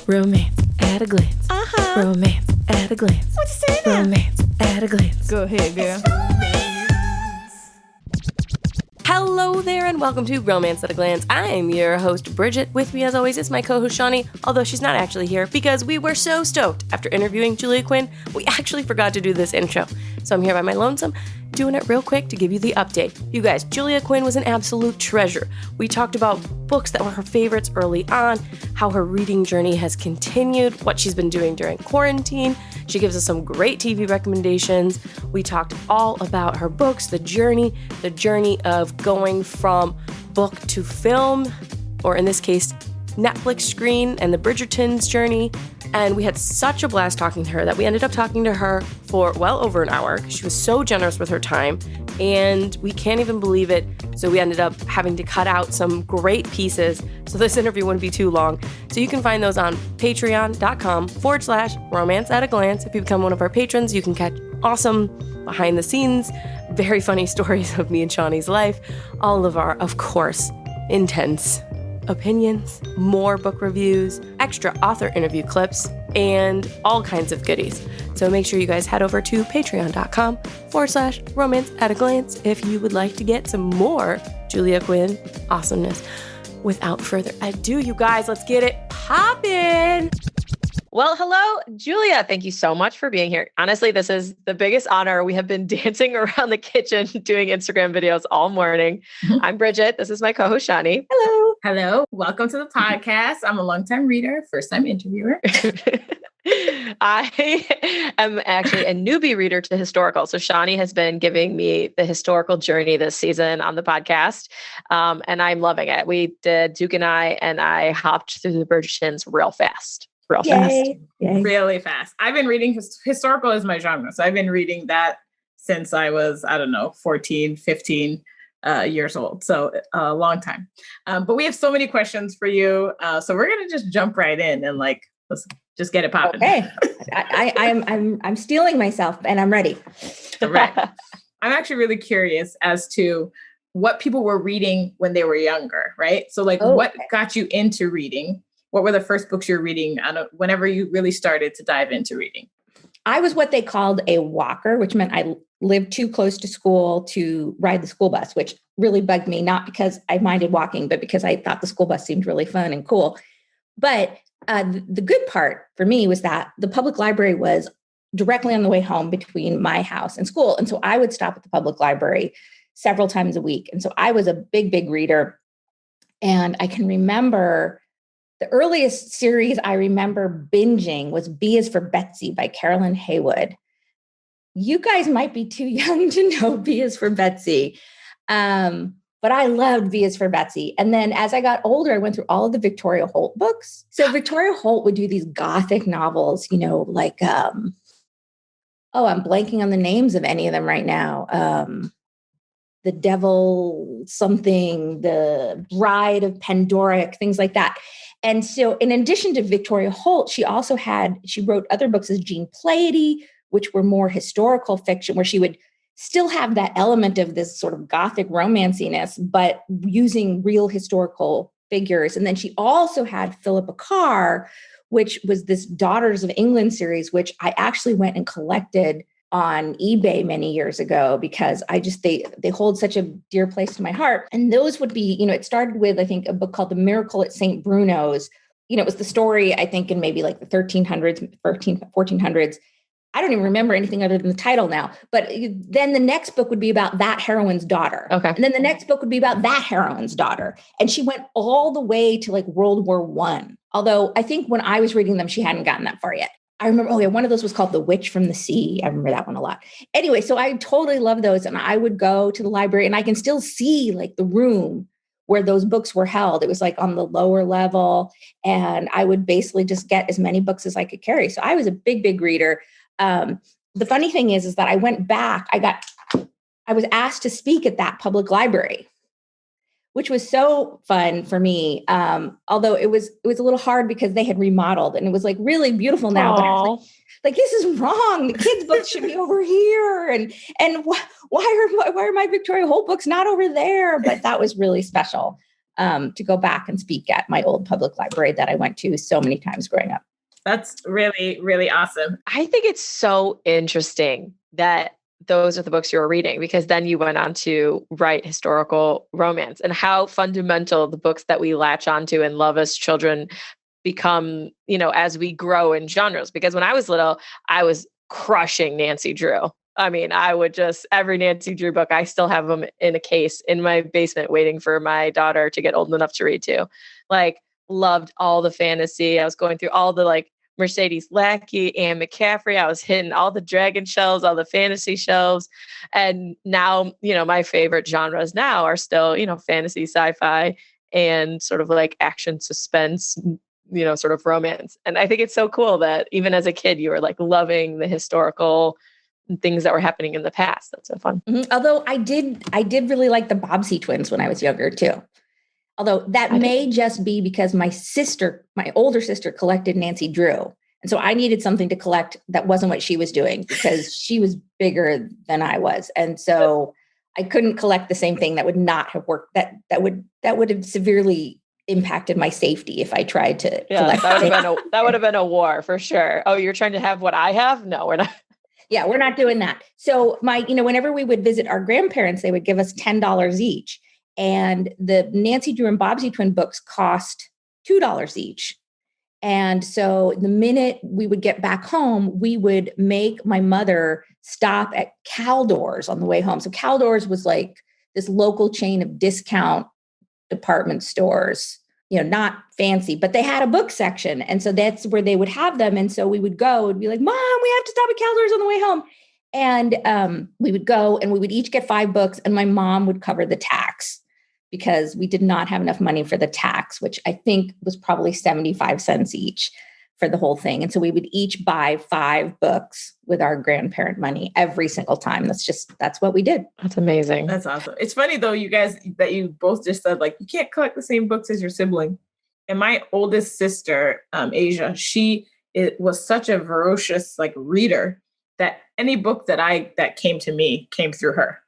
Romance at a glance. Romance at a glance. What you say now? Romance at a glance. Go ahead, girl. Hello there and welcome to Romance at a Glance. I'm your host, Bridget. With me as always is my co-host, Shani, although she's not actually here because we were so stoked. After interviewing Julia Quinn, we actually forgot to do this intro. So I'm here by my lonesome, doing it real quick to give you the update. You guys, Julia Quinn was an absolute treasure. We talked about books that were her favorites early on, how her reading journey has continued, what she's been doing during quarantine. She gives us some great TV recommendations. We talked all about her books, the journey of going from book to film, or in this case, Netflix screen and the Bridgerton's journey. And we had such a blast talking to her that we ended up talking to her for well over an hour. She was so generous with her time and we can't even believe it. So we ended up having to cut out some great pieces so this interview wouldn't be too long. So you can find those on patreon.com/romance at a glance. If you become one of our patrons, you can catch awesome behind the scenes, very funny stories of me and Shani's life, all of our, of course, intense opinions, more book reviews, extra author interview clips, and all kinds of goodies. So make sure you guys head over to patreon.com/romance at a glance if you would like to get some more Julia Quinn awesomeness. Without further ado, you guys, let's get it poppin'. Well, hello, Julia. Thank you so much for being here. Honestly, this is the biggest honor. We have been dancing around the kitchen doing Instagram videos all morning. I'm Bridget. This is my co-host, Shani. Hello. Hello. Welcome to the podcast. I'm a longtime reader, first-time interviewer. I am actually a newbie reader to historical. So Shani has been giving me the historical journey this season on the podcast. And I'm loving it. We did, Duke and I hopped through the Bridgertons real fast. Yay. Really fast. I've been reading historical is my genre. So I've been reading that since I was, 14, 15 years old. So a long time. But we have so many questions for you. So we're going to just jump right in and let's just get it popping. Okay. I'm stealing myself and I'm ready. Right. I'm actually really curious as to what people were reading when they were younger, right? So what got you into reading? What were the first books you're reading whenever you really started to dive into reading? I was what they called a walker, which meant I lived too close to school to ride the school bus, which really bugged me, not because I minded walking, but because I thought the school bus seemed really fun and cool. But the good part for me was that the public library was directly on the way home between my house and school. And so I would stop at the public library several times a week. And so I was a big, big reader. And I can remember the earliest series I remember binging was B is for Betsy by Carolyn Haywood. You guys might be too young to know B is for Betsy. But I loved B is for Betsy. And then as I got older, I went through all of the Victoria Holt books. So Victoria Holt would do these gothic novels, I'm blanking on the names of any of them right now. The Devil something, The Bride of Pandoric, things like that. And so in addition to Victoria Holt, she wrote other books as Jean Plaidy, which were more historical fiction, where she would still have that element of this sort of gothic romanciness, but using real historical figures. And then she also had Philippa Carr, which was this Daughters of England series, which I actually went and collected on eBay many years ago because they hold such a dear place to my heart. And those would be, it started with, I think, a book called The Miracle at St. Bruno's. It was the story, I think, in maybe like the 1400s. I don't even remember anything other than the title now. But then the next book would be about that heroine's daughter. Okay. And then the next book would be about that heroine's daughter. And she went all the way to World War I. Although I think when I was reading them, she hadn't gotten that far yet. I remember, one of those was called The Witch from the Sea. I remember that one a lot. Anyway, so I totally love those. And I would go to the library and I can still see the room where those books were held. It was on the lower level. And I would basically just get as many books as I could carry. So I was a big, big reader. The funny thing is that I went back, I was asked to speak at that public library, which was so fun for me. Although it was a little hard because they had remodeled and it was really beautiful now. But I was this is wrong. The kids' books should be over here. And why are my Victoria Holt books not over there? But that was really special. to go back and speak at my old public library that I went to so many times growing up. That's really, really awesome. I think it's so interesting that those are the books you were reading, because then you went on to write historical romance, and how fundamental the books that we latch onto and love as children become, as we grow in genres. Because when I was little, I was crushing Nancy Drew. I mean, I would every Nancy Drew book, I still have them in a case in my basement waiting for my daughter to get old enough to read to. Like, loved all the fantasy. I was going through all the Mercedes Lackey, Anne McCaffrey. I was hitting all the dragon shelves, all the fantasy shelves. And now, my favorite genres now are still, fantasy, sci-fi, and sort of action, suspense, sort of romance. And I think it's so cool that even as a kid, you were loving the historical things that were happening in the past. That's so fun. Mm-hmm. Although I did really like the Bobbsey twins when I was younger too. Although that may just be because my older sister collected Nancy Drew. And so I needed something to collect that wasn't what she was doing, because she was bigger than I was. And so I couldn't collect the same thing that would not have worked, that would have severely impacted my safety if I tried to collect. That would have been a war for sure. Oh, you're trying to have what I have? No, we're not. Yeah, we're not doing that. So whenever we would visit our grandparents, they would give us $10 each. And the Nancy Drew and Bobbsey twin books cost $2 each. And so the minute we would get back home, we would make my mother stop at Caldor's on the way home. So Caldor's was this local chain of discount department stores, not fancy, but they had a book section. And so that's where they would have them. And so we would go and be like, Mom, we have to stop at Caldor's on the way home. And we would go and we would each get 5 books, and my mom would cover the tax, because we did not have enough money for the tax, which I think was probably 75 cents each for the whole thing. And so we would each buy 5 books with our grandparent money every single time. That's what we did. That's amazing. That's awesome. It's funny though, you guys, that you both just said you can't collect the same books as your sibling. And my oldest sister, Asia, it was such a voracious reader that any book that came to me came through her.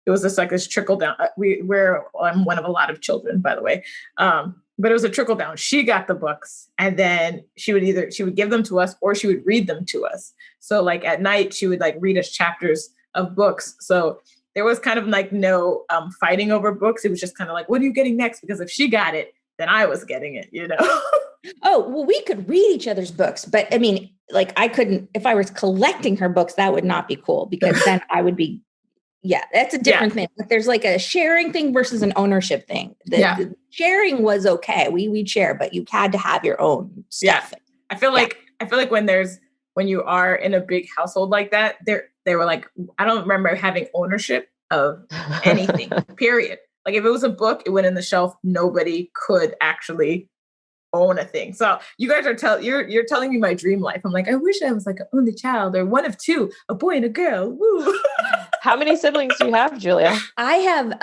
It was just this trickle down. I'm one of a lot of children, by the way. But it was a trickle down. She got the books, and then she would give them to us, or she would read them to us. So at night, she would read us chapters of books. So there was kind of no fighting over books. It was just kind of what are you getting next? Because if she got it, then I was getting it, Oh, well, we could read each other's books, but I mean, I couldn't, if I was collecting her books, that would not be cool, because then I would be, that's a different thing. But there's a sharing thing versus an ownership thing. The sharing was okay. We'd share, but you had to have your own stuff. Yeah. I feel like when you are in a big household like that, they were I don't remember having ownership of anything, period. If it was a book, it went in the shelf. Nobody could actually own a thing. So you guys you're telling me my dream life. I'm I wish I was an only child, or one of 2, a boy and a girl. Woo. How many siblings do you have, Julia? I have,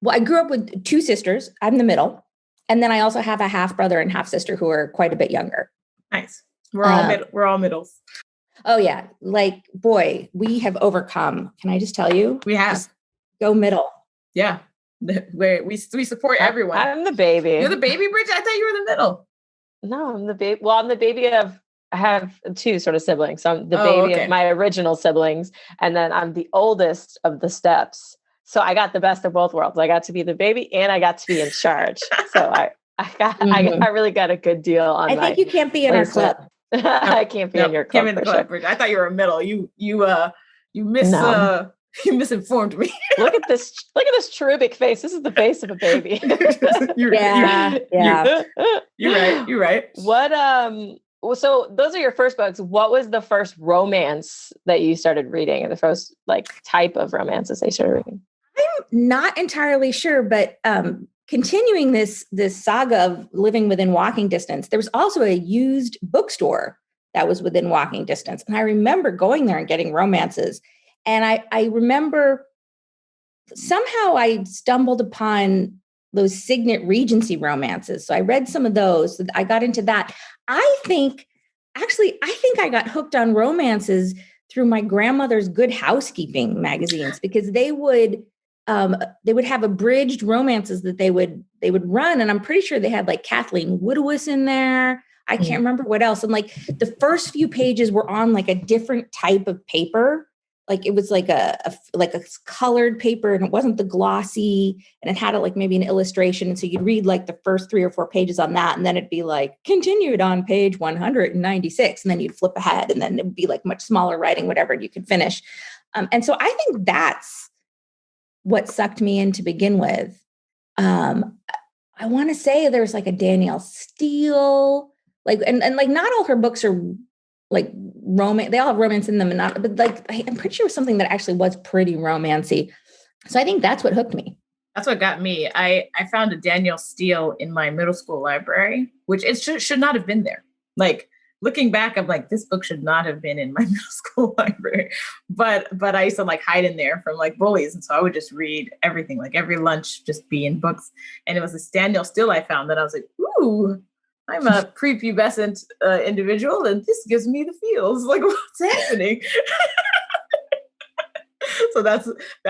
I grew up with 2 sisters. I'm the middle. And then I also have a half brother and half sister who are quite a bit younger. Nice. We're all middles. Oh yeah. Boy, we have overcome. Can I just tell you? We have. Just go middle. Yeah. We support everyone. I'm the baby. You're the baby, Bridget? I thought you were the middle. No, I'm the baby. Well, I'm the baby of, I have 2 sort of siblings. So I'm the baby of my original siblings. And then I'm the oldest of the steps. So I got the best of both worlds. I got to be the baby and I got to be in charge. So I really got a good deal on I think you can't be in our club. I can't be in your club. Can't be in the club, Bridget. I thought you were a middle. You misinformed me. Look at this cherubic face. This is the face of a baby. You're right. What so those are your first books. What was the first romance that you started reading, or the first type of romances they started reading? I'm not entirely sure, but continuing this saga of living within walking distance, there was also a used bookstore that was within walking distance. And I remember going there and getting romances. And I remember somehow I stumbled upon those Signet Regency romances. So I read some of those. So I got into that. I think I got hooked on romances through my grandmother's Good Housekeeping magazines, because they would they would have abridged romances that they would run. And I'm pretty sure they had like Kathleen Woodwis in there. I can't remember what else. And like the first few pages were on like a different type of paper. Like it was like a colored paper, and it wasn't the glossy, and it had like maybe an illustration. And so you'd read like the first 3 or 4 pages on that. And then it'd be like continued on page 196. And then you'd flip ahead, and then it'd be like much smaller writing, whatever, and you could finish. And so I think that's what sucked me in to begin with. I want to say there's like a Danielle Steele, like, and like not all her books are like romance. They all have romance in them, and not, but like I'm pretty sure it was something that actually was pretty romancy. So I think that's what hooked me. That's what got me. I found a Danielle Steele in my middle school library, which it should not have been there. Like looking back, I'm like, this book should not have been in my middle school library. But I used to like hide in there from like bullies. And so I would just read everything, like every lunch, just be in books. And it was this Danielle Steele I found that I was like, ooh, I'm a prepubescent individual, and this gives me the feels. Like, what's happening? So that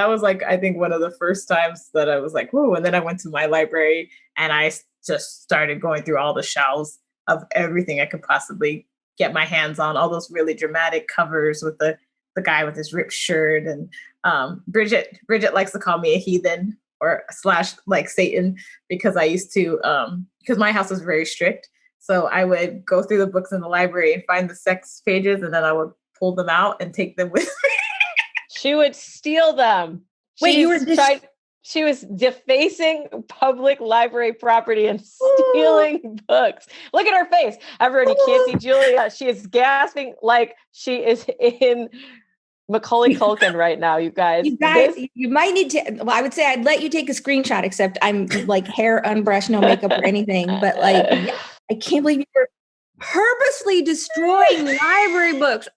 was like, I think one of the first times that I was like, whoa. And then I went to my library and I just started going through all the shelves of everything I could possibly get my hands on, all those really dramatic covers with the guy with his ripped shirt. And Bridget likes to call me a heathen or / like Satan, because I used to, because my house was very strict. So I would go through the books in the library and find the sex pages, and then I would pull them out and take them with me. She would steal them. She was defacing public library property and stealing books. Look at her face. Everybody can't see Julia. She is gasping like she is in Macaulay Culkin right now, you guys. You might need to, well, I would say I'd let you take a screenshot, except I'm like hair unbrushed, no makeup or anything. But like, I can't believe you were purposely destroying library books.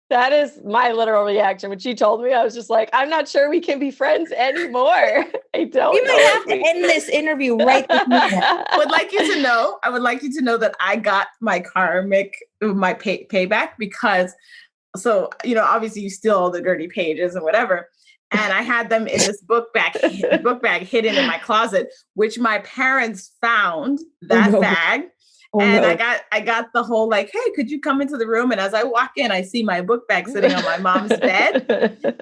That is my literal reaction. When she told me, I was just like, I'm not sure we can be friends anymore. I don't We might have to end this interview right this minute. I would like you to know that I got my karmic, my payback, because, so, you know, obviously you steal all the dirty pages and whatever. And I had them in this book bag hidden in my closet, which my parents found that bag. And no. I got the whole like, hey, could you come into the room? And as I walk in, I see my book bag sitting on my mom's bed.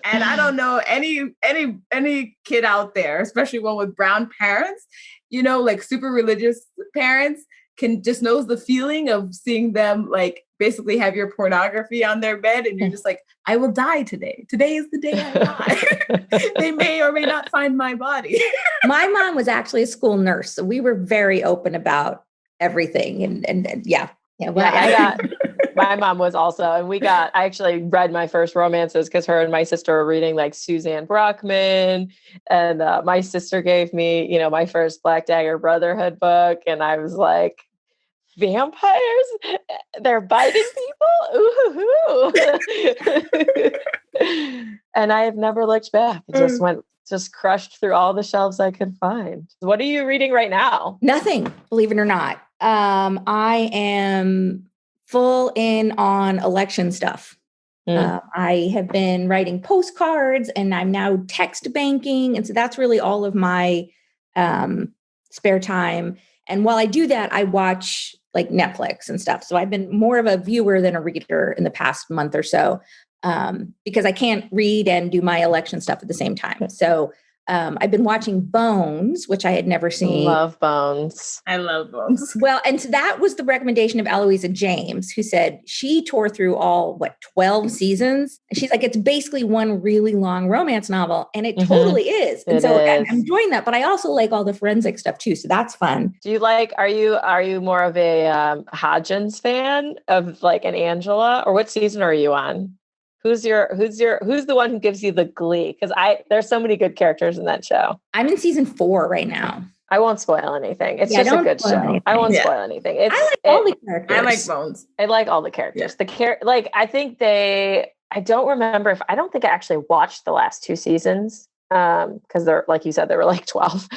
And I don't know any kid out there, especially one with brown parents, you know, like super religious parents, can just knows the feeling of seeing them like basically have your pornography on their bed. And you're just like, I will die today. Today is the day I die. They may or may not find my body. My mom was actually a school nurse. So we were very open about everything. And yeah. Well, my mom was also, and I actually read my first romances because her and my sister were reading like Suzanne Brockman, and my sister gave me, you know, my first Black Dagger Brotherhood book. And I was like, vampires? They're biting people? Ooh. And I have never looked back. It just crushed through all the shelves I could find. What are you reading right now? Nothing, believe it or not. I am full in on election stuff. I have been writing postcards, and I'm now text banking. And so that's really all of my spare time. And while I do that, I watch like Netflix and stuff. So I've been more of a viewer than a reader in the past month or so, because I can't read and do my election stuff at the same time. So I've been watching Bones, which I had never seen. Love Bones. I love Bones. Well, and so that was the recommendation of Eloisa James, who said she tore through all, 12 seasons. And she's like, it's basically one really long romance novel. And it totally is. And I'm enjoying that. But I also like all the forensic stuff too. So that's fun. Do you like, are you more of a Hodgins fan of like an Angela, or what season are you on? Who's the one who gives you the glee? Because there's so many good characters in that show. I'm in season 4 right now. I won't spoil anything. It's just a good show. Anything. I won't spoil anything. I like all the characters. I like Bones. I like all the characters. Yeah. I think I don't remember I don't think I actually watched the last 2 seasons. because they're, like you said, they were like 12.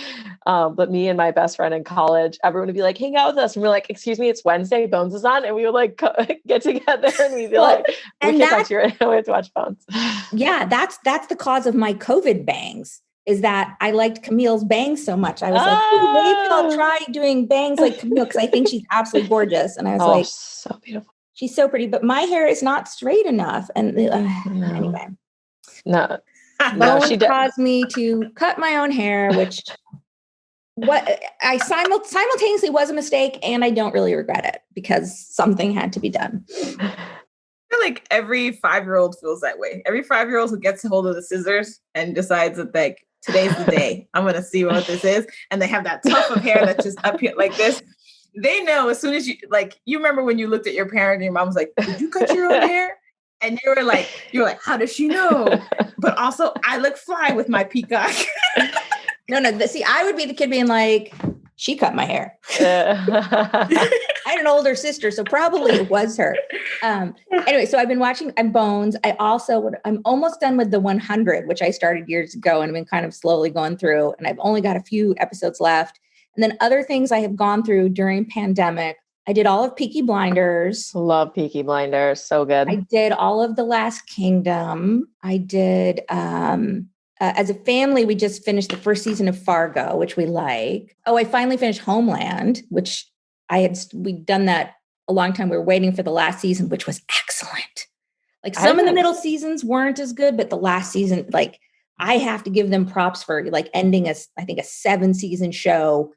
But me and my best friend in college, everyone would be like, hang out with us. And we're like, excuse me, it's Wednesday, Bones is on. And we would like get together and we'd be like, we can't talk to you right now, we have to watch Bones. Yeah, that's the cause of my COVID bangs, is that I liked Camille's bangs so much. I was like, ooh, maybe I'll try doing bangs like Camille, because I think she's absolutely gorgeous. And I was like, so beautiful. She's so pretty, but my hair is not straight enough. And anyway. No, Bones caused me to cut my own hair, which I simultaneously was a mistake, and I don't really regret it because something had to be done. I feel like every 5-year-old feels that way. Every 5-year-old who gets a hold of the scissors and decides that like, today's the day, I'm going to see what this is. And they have that tuft of hair that's just up here like this. They know as soon as you remember when you looked at your parent and your mom was like, did you cut your own hair? And you were like, how does she know? But also I look fly with my peacock. No. See, I would be the kid being like, she cut my hair. I had an older sister, so probably it was her. Anyway, so I've been watching Bones. I'm almost done with the 100, which I started years ago and I've been kind of slowly going through, and I've only got a few episodes left. And then other things I have gone through during pandemic. I did all of Peaky Blinders. Love Peaky Blinders. So good. I did all of The Last Kingdom. I did, as a family, we just finished the first season of Fargo, which we like. Oh, I finally finished Homeland, which we'd done that a long time. We were waiting for the last season, which was excellent. Like some of the middle seasons weren't as good, but the last season, like I have to give them props for like ending a 7-season show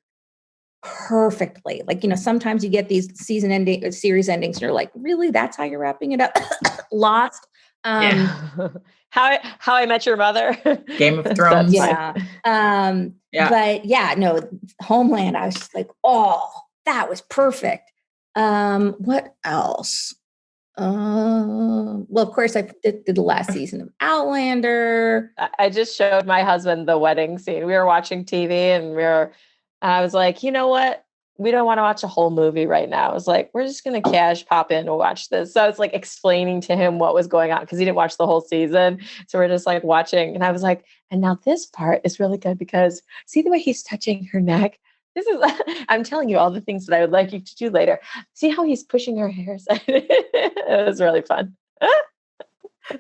perfectly. Like, sometimes you get these series endings and you're like, really, that's how you're wrapping it up? Lost. How I Met Your Mother. Game of Thrones. Yeah. But yeah, no, Homeland, I was just like, oh, that was perfect. What else? Well, of course, I did the last season of Outlander. I just showed my husband the wedding scene. We were watching TV and I was like, you know what? We don't want to watch a whole movie right now. I was like, we're just going to pop in and watch this. So I was like explaining to him what was going on because he didn't watch the whole season. So we're just like watching. And I was like, and now this part is really good because see the way he's touching her neck? I'm telling you all the things that I would like you to do later. See how he's pushing her hair? It was really fun.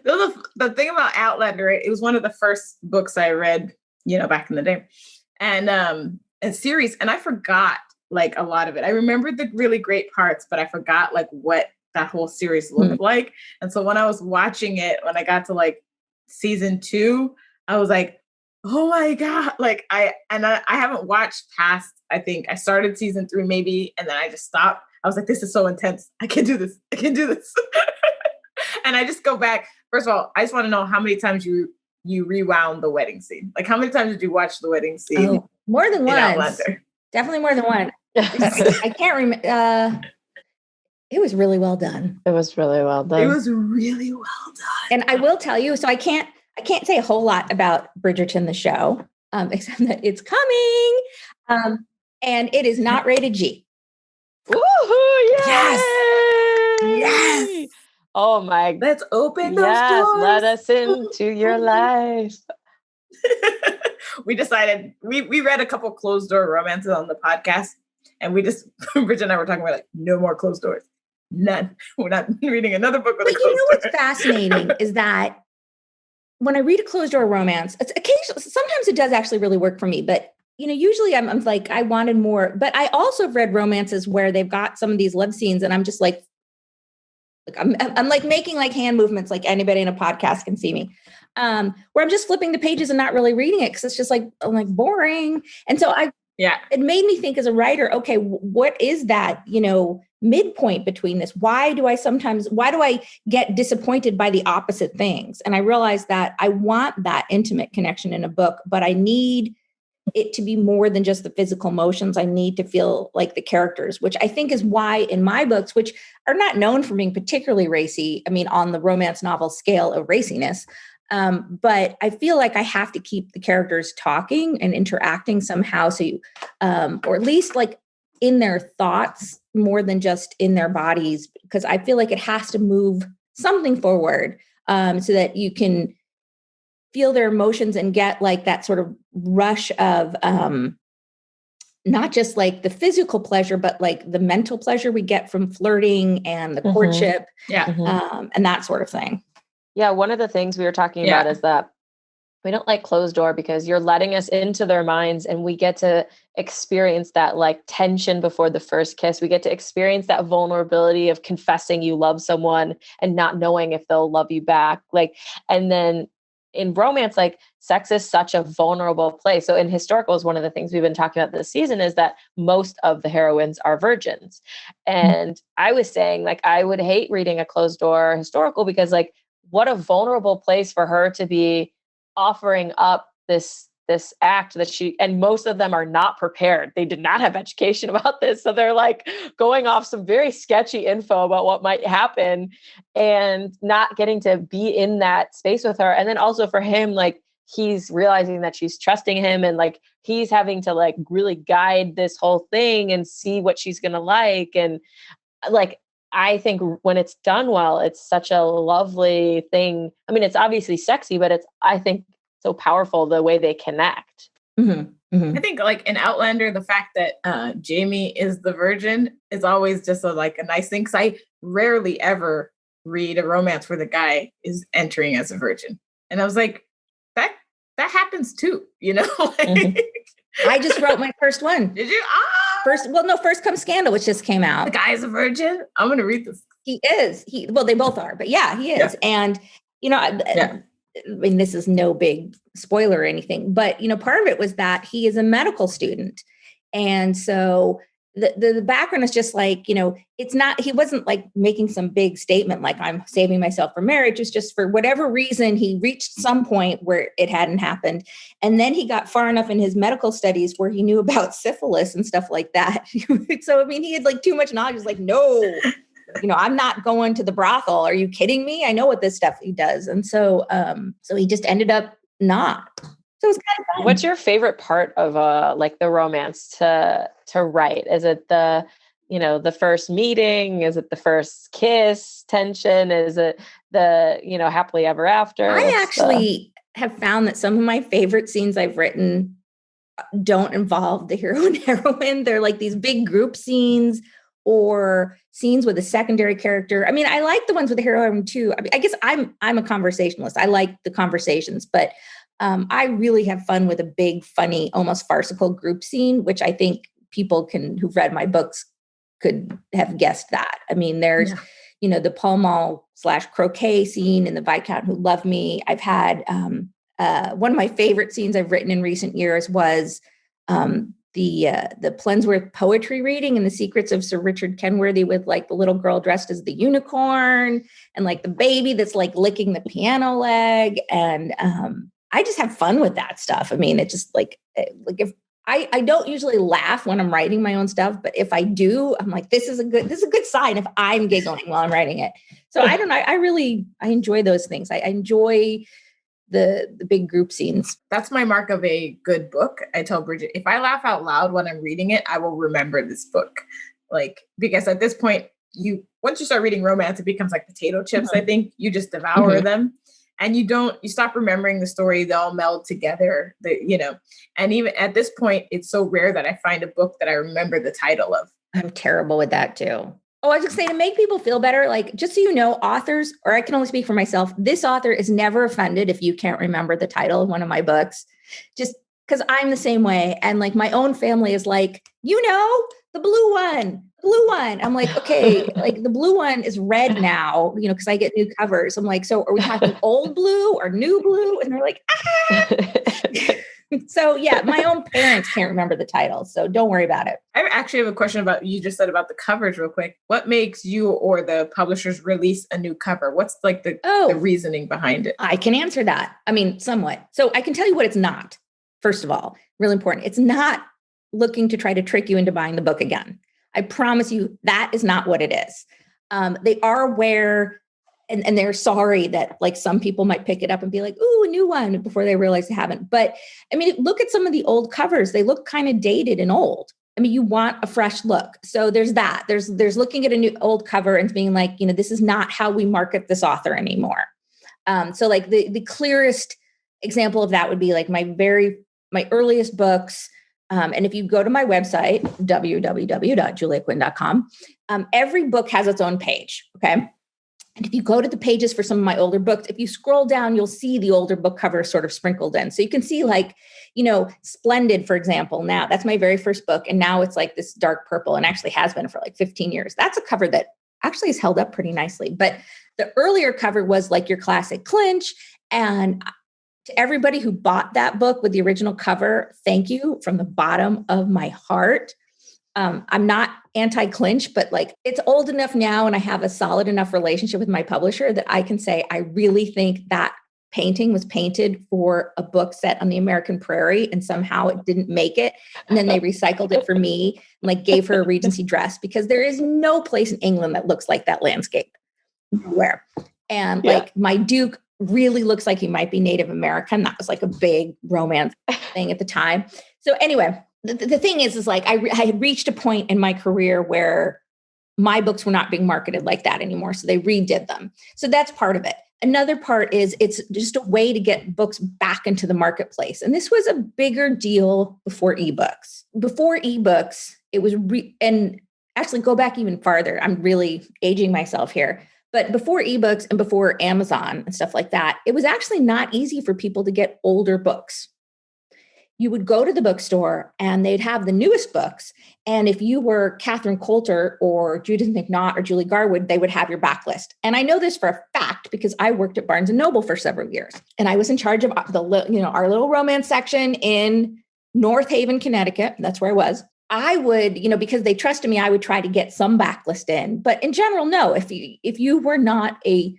The thing about Outlander, it was one of the first books I read, back in the day. And a series, and I forgot like a lot of it. I remembered the really great parts, but I forgot like what that whole series looked like. And so when I was watching it, when I got to like season 2, I was like, oh my God. Like I haven't watched past, I think I started season 3 maybe, and then I just stopped. I was like, this is so intense. I can't do this. And I just go back. First of all, I just want to know how many times you rewound the wedding scene. Like how many times did you watch the wedding scene? Oh, more than once. Outlander? Definitely more than one. I can't remember. It was really well done. It was really well done. And I will tell you, so I can't say a whole lot about Bridgerton, the show, except that it's coming. And it is not rated G. Woohoo! Yes. Oh my. Let's open those doors. Let us into your life. We decided, we read a couple closed door romances on the podcast, and Bridget and I were talking about like, no more closed doors. None. We're not reading another book with a closed door. What's fascinating is that when I read a closed door romance, it's occasionally, sometimes it does actually really work for me, but usually I'm like, I wanted more, but I also have read romances where they've got some of these love scenes and I'm just like I'm like making like hand movements, like anybody in a podcast can see me, where I'm just flipping the pages and not really reading it because it's just like, I'm like boring. And so it made me think as a writer, okay, what is that, midpoint between this? Why do I get disappointed by the opposite things? And I realized that I want that intimate connection in a book, but I need it to be more than just the physical motions. I need to feel like the characters, which I think is why in my books, which are not known for being particularly racy, I mean, on the romance novel scale of raciness, but I feel like I have to keep the characters talking and interacting somehow. So, or at least like in their thoughts more than just in their bodies, because I feel like it has to move something forward, so that you can feel their emotions and get like that sort of rush of not just like the physical pleasure, but like the mental pleasure we get from flirting and the courtship, and that sort of thing. Yeah, one of the things we were talking about is that we don't like closed door because you're letting us into their minds and we get to experience that like tension before the first kiss. We get to experience that vulnerability of confessing you love someone and not knowing if they'll love you back. Like, and then in romance, like sex is such a vulnerable place. So in historicals, one of the things we've been talking about this season is that most of the heroines are virgins. And I was saying like, I would hate reading a closed door historical because like, what a vulnerable place for her to be offering up this act that she, and most of them are not prepared. They did not have education about this. So they're like going off some very sketchy info about what might happen and not getting to be in that space with her. And then also for him, like he's realizing that she's trusting him and like he's having to like really guide this whole thing and see what she's going to like. And like, I think when it's done well, it's such a lovely thing. I mean, it's obviously sexy, but it's, I think, so powerful the way they connect. I think like in Outlander, the fact that Jamie is the virgin is always just a nice thing. Cause I rarely ever read a romance where the guy is entering as a virgin. And I was like, that happens too, you know? I just wrote my first one. Did you? First Comes Scandal, which just came out. The guy is a virgin. I'm going to read this. He is. Well, they both are, but yeah, he is. Yeah. And, you know, I mean, this is no big spoiler or anything, but, you know, part of it was that he is a medical student. And so the background is just like, you know, he wasn't like making some big statement, like I'm saving myself for marriage. It's just for whatever reason, he reached some point where it hadn't happened. And then he got far enough in his medical studies where he knew about syphilis and stuff like that. So, I mean, he had like too much knowledge. He's like, no, you know, I'm not going to the brothel. Are you kidding me? I know what this stuff he does. And so, so he just ended up not. So it's kind of fun. What's your favorite part of like the romance to write? Is it the first meeting? Is it the first kiss tension? Is it the, happily ever after? I actually have found that some of my favorite scenes I've written don't involve the hero and heroine. They're like these big group scenes or scenes with a secondary character. I mean, I like the ones with the hero and heroine too. I mean, I guess I'm a conversationalist. I like the conversations, but I really have fun with a big, funny, almost farcical group scene, which I think people who've read my books could have guessed that. I mean, there's, the Pall Mall / croquet scene in the Viscount Who Loved Me. I've had one of my favorite scenes I've written in recent years was the Plensworth poetry reading and the Secrets of Sir Richard Kenworthy with like the little girl dressed as the unicorn and like the baby that's like licking the piano leg. And I just have fun with that stuff. I mean, it's just like if I don't usually laugh when I'm writing my own stuff, but if I do, I'm like, this is a good sign if I'm giggling while I'm writing it. So I don't know. I enjoy those things. I enjoy the big group scenes. That's my mark of a good book. I tell Bridget, if I laugh out loud when I'm reading it, I will remember this book. Like, because at this point, once you start reading romance, it becomes like potato chips. I think you just devour them. And you stop remembering the story. They all meld together, and even at this point, it's so rare that I find a book that I remember the title of. I'm terrible with that too. Oh, I was just saying to make people feel better, like, just so you know, authors, or I can only speak for myself, this author is never offended if you can't remember the title of one of my books, just because I'm the same way. And like my own family is like, the blue one. I'm like, okay, like the blue one is red now, because I get new covers. I'm like, so are we talking old blue or new blue? And they're like, ah. So yeah, my own parents can't remember the title. So don't worry about it. I actually have a question about, you just said about the covers real quick. What makes you or the publishers release a new cover? What's like the reasoning behind it? I can answer that. I mean, somewhat. So I can tell you what it's not. First of all, really important. It's not looking to try to trick you into buying the book again. I promise you that is not what it is. They are aware and they're sorry that like some people might pick it up and be like, ooh, a new one before they realize they haven't. But I mean, look at some of the old covers. They look kind of dated and old. I mean, you want a fresh look. So there's that. There's looking at a new old cover and being like, this is not how we market this author anymore. So like the clearest example of that would be like my earliest books. And if you go to my website, www.juliaquinn.com, every book has its own page. Okay. And if you go to the pages for some of my older books, if you scroll down, you'll see the older book cover sort of sprinkled in. So you can see like, Splendid, for example, now that's my very first book. And now it's like this dark purple and actually has been for like 15 years. That's a cover that actually is held up pretty nicely. But the earlier cover was like your classic clinch. And to everybody who bought that book with the original cover, thank you from the bottom of my heart. I'm not anti-clinch, but like it's old enough now and I have a solid enough relationship with my publisher that I can say, I really think that painting was painted for a book set on the American prairie and somehow it didn't make it. And then they recycled it for me and like gave her a Regency dress because there is no place in England that looks like that landscape. Nowhere. And like my Duke really looks like he might be Native American. That was like a big romance thing at the time. So anyway, the thing is like I had reached a point in my career where my books were not being marketed like that anymore. So they redid them. So that's part of it. Another part is it's just a way to get books back into the marketplace. And this was a bigger deal before ebooks. Before ebooks, it was, and actually go back even farther. I'm really aging myself here. But before ebooks and before Amazon and stuff like that, it was actually not easy for people to get older books. You would go to the bookstore and they'd have the newest books. And if you were Catherine Coulter or Judith McNaught or Julie Garwood, they would have your backlist. And I know this for a fact because I worked at Barnes & Noble for several years. And I was in charge of our little romance section in North Haven, Connecticut. That's where I was. I would, because they trusted me, I would try to get some backlist in. But in general, no, if you were not a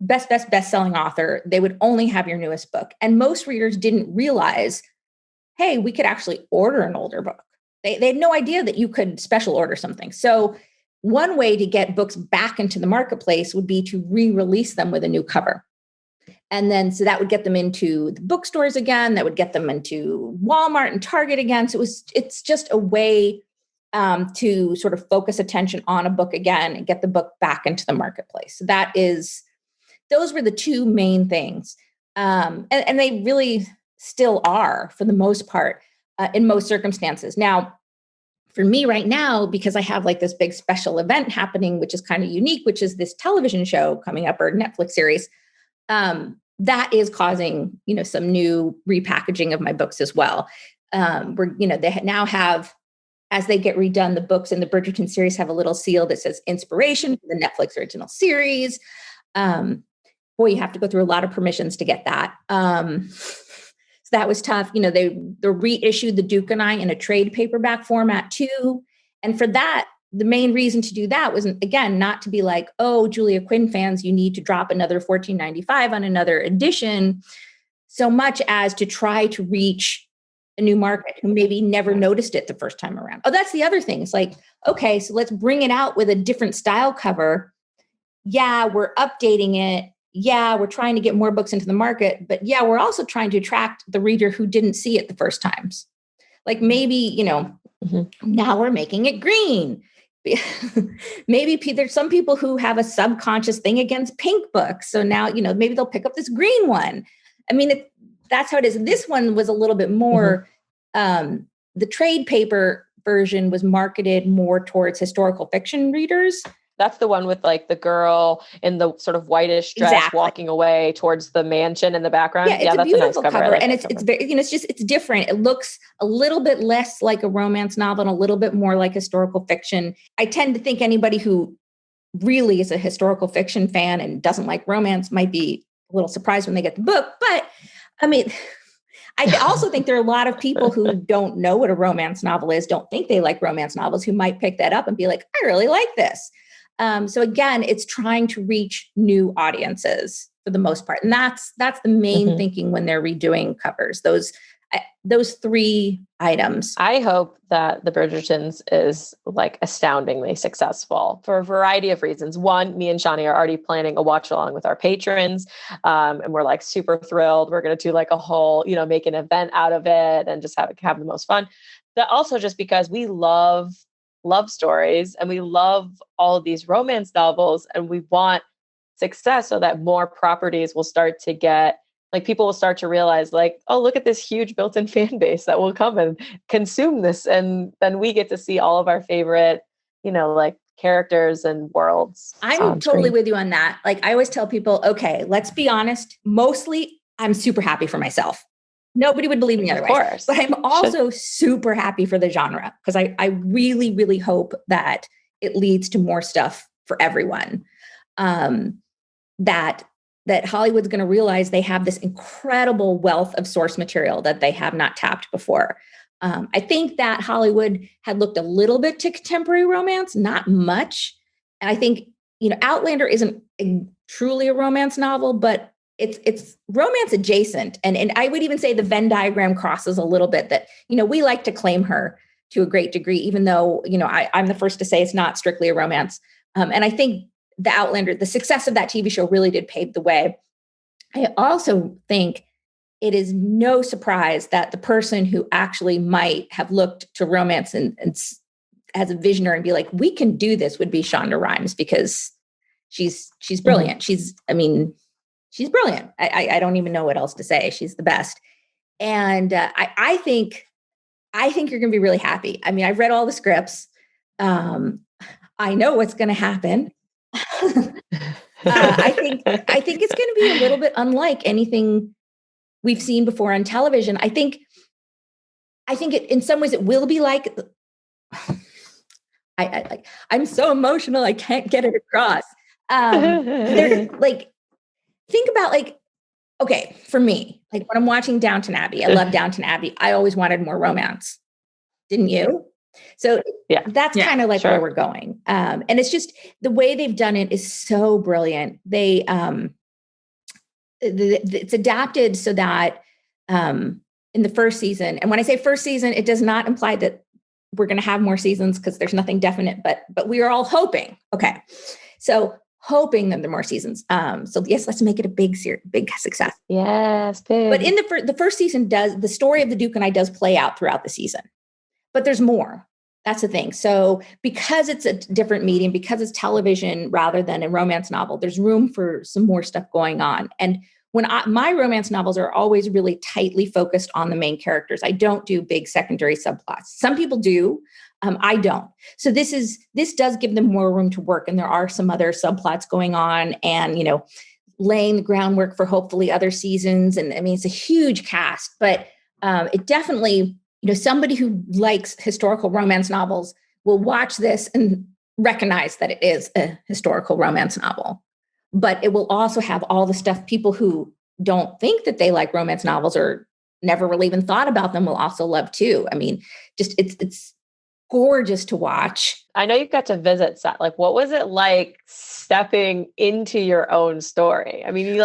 best-selling author, they would only have your newest book. And most readers didn't realize, hey, we could actually order an older book. They had no idea that you could special order something. So one way to get books back into the marketplace would be to re-release them with a new cover. And then, so that would get them into the bookstores again, that would get them into Walmart and Target again. So it's just a way to sort of focus attention on a book again and get the book back into the marketplace. So those were the two main things. And they really still are for the most part in most circumstances. Now, for me right now, because I have like this big special event happening, which is kind of unique, which is this television show coming up or Netflix series, that is causing, some new repackaging of my books as well. They now have, as they get redone, the books in the Bridgerton series have a little seal that says inspiration for the Netflix original series. Boy, you have to go through a lot of permissions to get that. So that was tough. They reissued The Duke and I in a trade paperback format too. And for that, the main reason to do that was, again, not to be like, oh, Julia Quinn fans, you need to drop another $14.95 on another edition, so much as to try to reach a new market who maybe never noticed it the first time around. Oh, that's the other thing. It's like, okay, so let's bring it out with a different style cover. Yeah, we're updating it. Yeah, we're trying to get more books into the market, but yeah, we're also trying to attract the reader who didn't see it the first times. Like maybe, now we're making it green. Maybe there's some people who have a subconscious thing against pink books. So now, maybe they'll pick up this green one. I mean, that's how it is. This one was a little bit more, the trade paper version was marketed more towards historical fiction readers. That's the one with like the girl in the sort of whitish dress walking away towards the mansion in the background. Yeah, it's a beautiful cover. And it's very, it's different. It looks a little bit less like a romance novel and a little bit more like historical fiction. I tend to think anybody who really is a historical fiction fan and doesn't like romance might be a little surprised when they get the book. But I mean, I also think there are a lot of people who don't know what a romance novel is, don't think they like romance novels, who might pick that up and be like, I really like this. So again, it's trying to reach new audiences for the most part. And that's the main thinking when they're redoing covers, those three items. I hope that the Bridgertons is like astoundingly successful for a variety of reasons. One, me and Shani are already planning a watch along with our patrons. And we're like super thrilled. We're going to do like a whole, make an event out of it and just have the most fun. But also just because we love stories and we love all of these romance novels and we want success so that more properties will start to get like people will start to realize like, oh, look at this huge built-in fan base that will come and consume this. And then we get to see all of our favorite, like characters and worlds. I'm totally with you on that. Like I always tell people, okay, let's be honest. Mostly I'm super happy for myself. Nobody would believe me otherwise. Of course. But I'm also super happy for the genre because I really, really hope that it leads to more stuff for everyone. That Hollywood's going to realize they have this incredible wealth of source material that they have not tapped before. I think that Hollywood had looked a little bit to contemporary romance, not much. And I think, Outlander isn't truly a romance novel, but it's romance adjacent. And I would even say the Venn diagram crosses a little bit that, we like to claim her to a great degree, even though, I'm the first to say it's not strictly a romance. And I think the Outlander, the success of that TV show really did pave the way. I also think it is no surprise that the person who actually might have looked to romance and as a visionary and be like, we can do this would be Shonda Rhimes because she's brilliant. Mm-hmm. She's brilliant. I don't even know what else to say. She's the best. And I think you're going to be really happy. I mean, I've read all the scripts. I know what's going to happen. I think it's going to be a little bit unlike anything we've seen before on television. I think it, in some ways it will be like, I'm so emotional. I can't get it across. Think about okay, for me, like when I'm watching Downton Abbey, I love Downton Abbey. I always wanted more romance. Didn't you? So that's kind of like where we're going. And it's just the way they've done it is so brilliant. They, it's adapted so that in the first season, and when I say first season, it does not imply that we're going to have more seasons because there's nothing definite, but we are all hoping. Okay. So hoping that there are more seasons. So yes, let's make it a big success. Yes. Big. But in the first season the story of the Duke and I does play out throughout the season, but there's more. That's the thing. So because it's a different medium, because it's television rather than a romance novel, there's room for some more stuff going on. And when my romance novels are always really tightly focused on the main characters. I don't do big secondary subplots. Some people do. I don't. So this does give them more room to work. And there are some other subplots going on and, laying the groundwork for hopefully other seasons. And I mean, it's a huge cast, but it definitely, somebody who likes historical romance novels will watch this and recognize that it is a historical romance novel. But it will also have all the stuff people who don't think that they like romance novels or never really even thought about them will also love too. I mean, just it's gorgeous to watch. I know you got to visit set. Like, what was it like stepping into your own story? I mean, you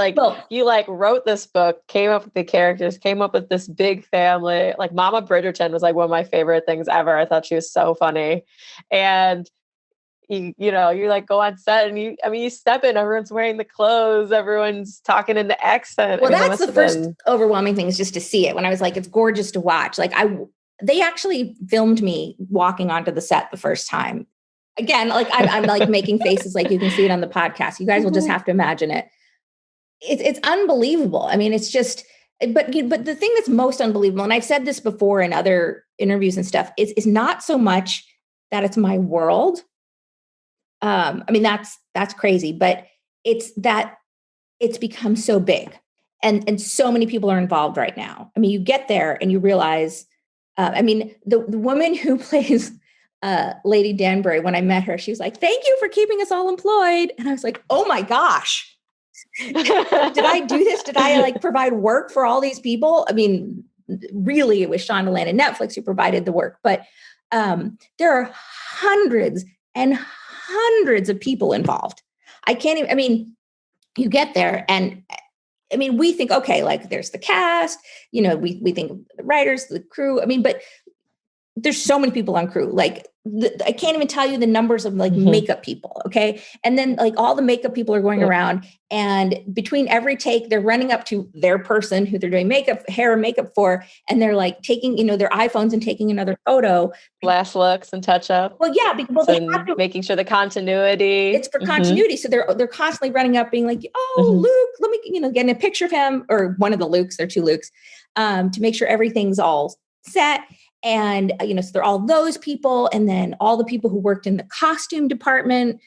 wrote this book, came up with the characters, came up with this big family. Like Mama Bridgerton was like one of my favorite things ever. I thought she was so funny. And you like go on set and you step in, everyone's wearing the clothes, everyone's talking in the accent. Well, that's the first overwhelming thing is just to see it. When I was like, it's gorgeous to watch. Like they actually filmed me walking onto the set the first time. Again, like I'm like making faces like you can see it on the podcast. You guys will just have to imagine it. It's unbelievable. I mean, it's just, but the thing that's most unbelievable, and I've said this before in other interviews and stuff, is not so much that it's my world. I mean, that's crazy, but it's that it's become so big and so many people are involved right now. I mean, you get there and you realize, the woman who plays Lady Danbury, when I met her, she was like, thank you for keeping us all employed. And I was like, oh my gosh, did I do this? Did I provide work for all these people? I mean, really, it was Shonda Land and Netflix who provided the work, but there are hundreds and hundreds of people involved. You get there and we think, okay, like there's the cast, we think of the writers, the crew. But there's so many people on crew. Like I can't even tell you the numbers of like makeup people. Okay. And then like all the makeup people are going around, and between every take, they're running up to their person who they're doing hair and makeup for. And they're like taking, their iPhones and taking another photo. Last looks and touch up. Well, yeah, because they have to, making sure the continuity. It's for continuity. So they're constantly running up being like, oh, Luke, let me, getting a picture of him, or one of the Lukes, there are two Lukes, to make sure everything's all set. And, so there are all those people. And then all the people who worked in the costume department.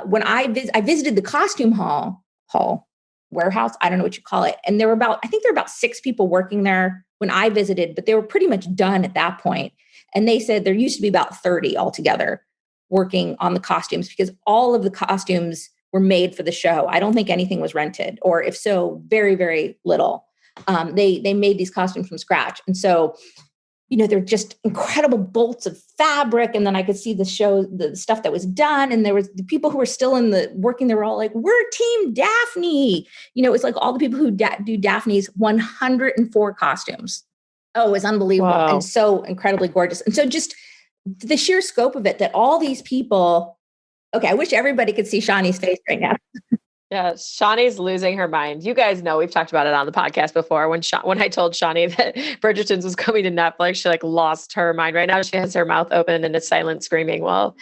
When I visited the costume hall warehouse, I don't know what you call it. And there were about 6 people working there when I visited, but they were pretty much done at that point. And they said there used to be about 30 altogether working on the costumes, because all of the costumes were made for the show. I don't think anything was rented, or if so, very, very little. They made these costumes from scratch. And so, they're just incredible bolts of fabric. And then I could see the stuff that was done. And there was the people who were still working, they were all like, we're Team Daphne. It was like all the people who do Daphne's 104 costumes. Oh, it was unbelievable. Wow. And so incredibly gorgeous. And so just the sheer scope of it, that all these people, okay, I wish everybody could see Shani's face right now. Yeah, Shani's losing her mind. You guys know, we've talked about it on the podcast before. When I told Shani that Bridgerton's was coming to Netflix, she like lost her mind. Right now, she has her mouth open and is silent screaming while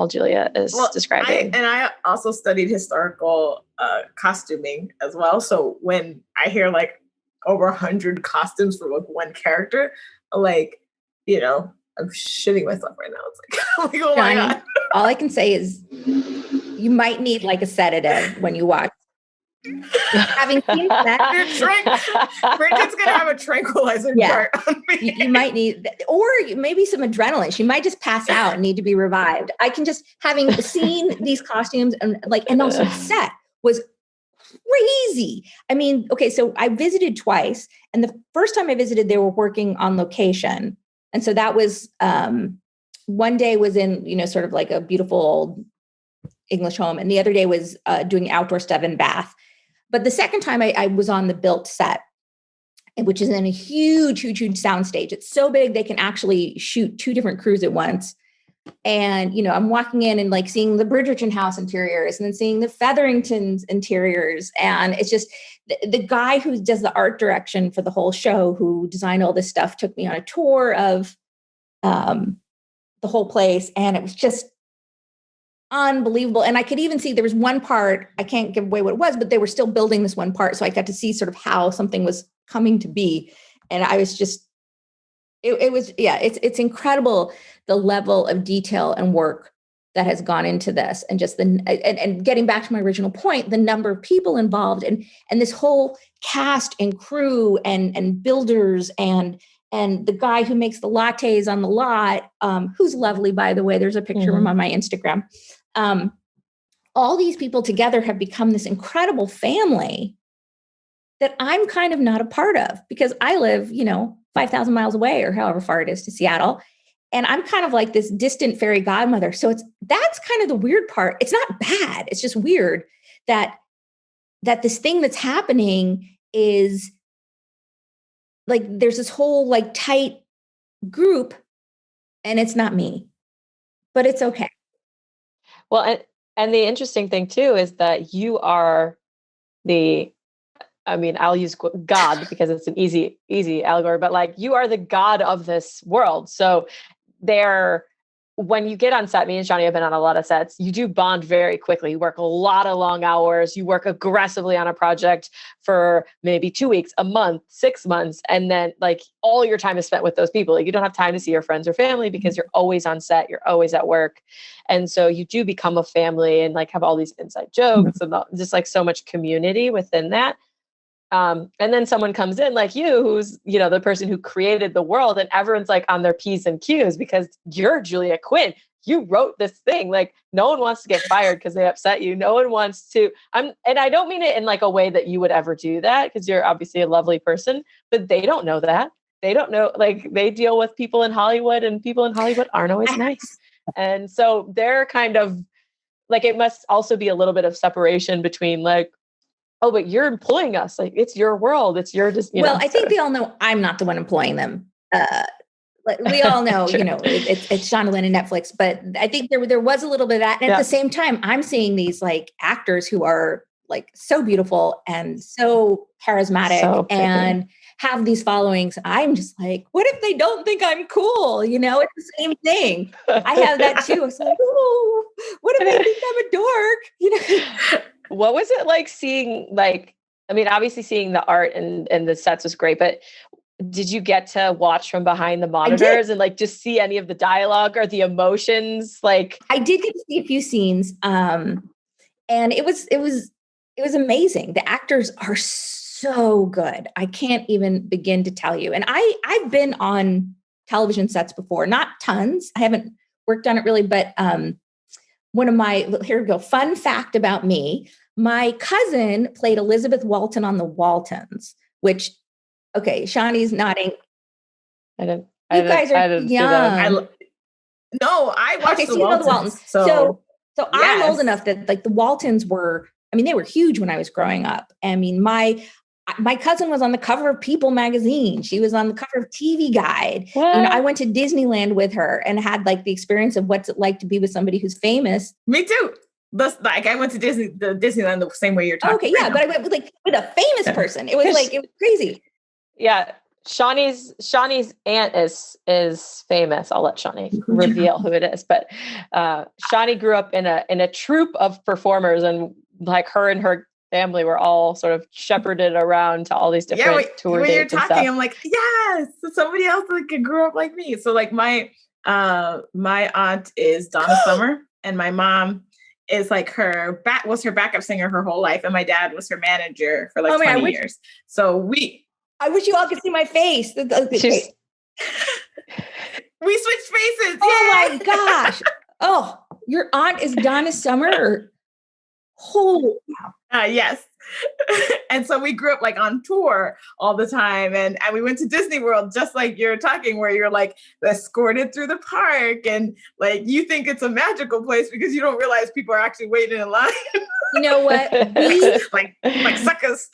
Julia is describing. I also studied historical costuming as well. So when I hear like over 100 costumes for like one character, like, I'm shitting myself right now. It's like, oh my God. All I can say is you might need like a sedative when you watch. Having seen that, Bridget's going to have a tranquilizer dart on me. You might need, or maybe some adrenaline. She might just pass out and need to be revived. I can just, having seen these costumes and also the set was crazy. I mean, okay, so I visited twice, and the first time I visited, they were working on location. And so that was, one day was in, sort of like a beautiful old English home. And the other day was doing outdoor stuff in Bath. But the second time I was on the built set, which is in a huge, huge, huge soundstage. It's so big, they can actually shoot 2 different crews at once. And, I'm walking in and like seeing the Bridgerton house interiors and then seeing the Featherington's interiors. And it's just the guy who does the art direction for the whole show, who designed all this stuff, took me on a tour of the whole place. And it was just unbelievable. And I could even see there was one part, I can't give away what it was, but they were still building this one part. So I got to see sort of how something was coming to be. And I was just, it's incredible, the level of detail and work that has gone into this. And just and getting back to my original point, the number of people involved and this whole cast and crew and builders and the guy who makes the lattes on the lot, who's lovely, by the way, there's a picture of him on my Instagram. All these people together have become this incredible family that I'm kind of not a part of, because I live, 5,000 miles away or however far it is to Seattle. And I'm kind of like this distant fairy godmother. So that's kind of the weird part. It's not bad. It's just weird that this thing that's happening is like, there's this whole like tight group, and it's not me, but it's okay. Well, and the interesting thing too, is that you are I'll use God because it's an easy allegory, but like you are the God of this world. So when you get on set, me and Shani have been on a lot of sets, you do bond very quickly. You work a lot of long hours. You work aggressively on a project for maybe 2 weeks, a month, 6 months. And then like all your time is spent with those people. Like you don't have time to see your friends or family because you're always on set. You're always at work. And so you do become a family and like have all these inside jokes and just like so much community within that. And then someone comes in like you, who's, the person who created the world, and everyone's like on their P's and Q's because you're Julia Quinn. You wrote this thing. Like no one wants to get fired because they upset you. No one wants to, and I don't mean it in like a way that you would ever do that, because you're obviously a lovely person, but they don't know that. They don't know, like they deal with people in Hollywood, and people in Hollywood aren't always nice. And so they're kind of like, it must also be a little bit of separation between like, oh, but you're employing us. Like it's your world. It's your, I think they all know I'm not the one employing them. we all know, it's Shani and Netflix, but I think there was a little bit of that. And at the same time, I'm seeing these like actors who are like so beautiful and so charismatic and have these followings. I'm just like, what if they don't think I'm cool? It's the same thing. I have that too. It's like, oh, what if they think I'm a dork? What was it like seeing obviously seeing the art and the sets was great, but did you get to watch from behind the monitors and like just see any of the dialogue or the emotions? Like I did get to see a few scenes. And it was amazing. The actors are so good. I can't even begin to tell you. And I've been on television sets before, not tons. I haven't worked on it really, but here we go. Fun fact about me. My cousin played Elizabeth Walton on the Waltons, which, okay, Shani's nodding. I didn't young. I watched the Waltons. So I'm old enough that like the Waltons were, they were huge when I was growing up. My cousin was on the cover of People magazine. She was on the cover of TV Guide. I went to Disneyland with her and had like the experience of what's it like to be with somebody who's famous. Me too. I went to Disneyland the same way you're talking. Okay, yeah, but I went with a famous person. It was crazy. Yeah, Shani's aunt is famous. I'll let Shani reveal who it is. But Shani grew up in a troupe of performers, and like her and her family were all sort of shepherded around to all these different tour dates. When you're talking, I'm like, yes, somebody else that grew up like me. So like my aunt is Donna Summer, and my mom is like was her backup singer her whole life, and my dad was her manager for 20 years. So I wish you all could see my face. We switched faces. Oh my gosh. Oh, your aunt is Donna Summer? Holy wow. Yes. And so we grew up like on tour all the time. And we went to Disney World, just like you're talking, where you're like escorted through the park. And like, you think it's a magical place because you don't realize people are actually waiting in line. You know what? We like suckers.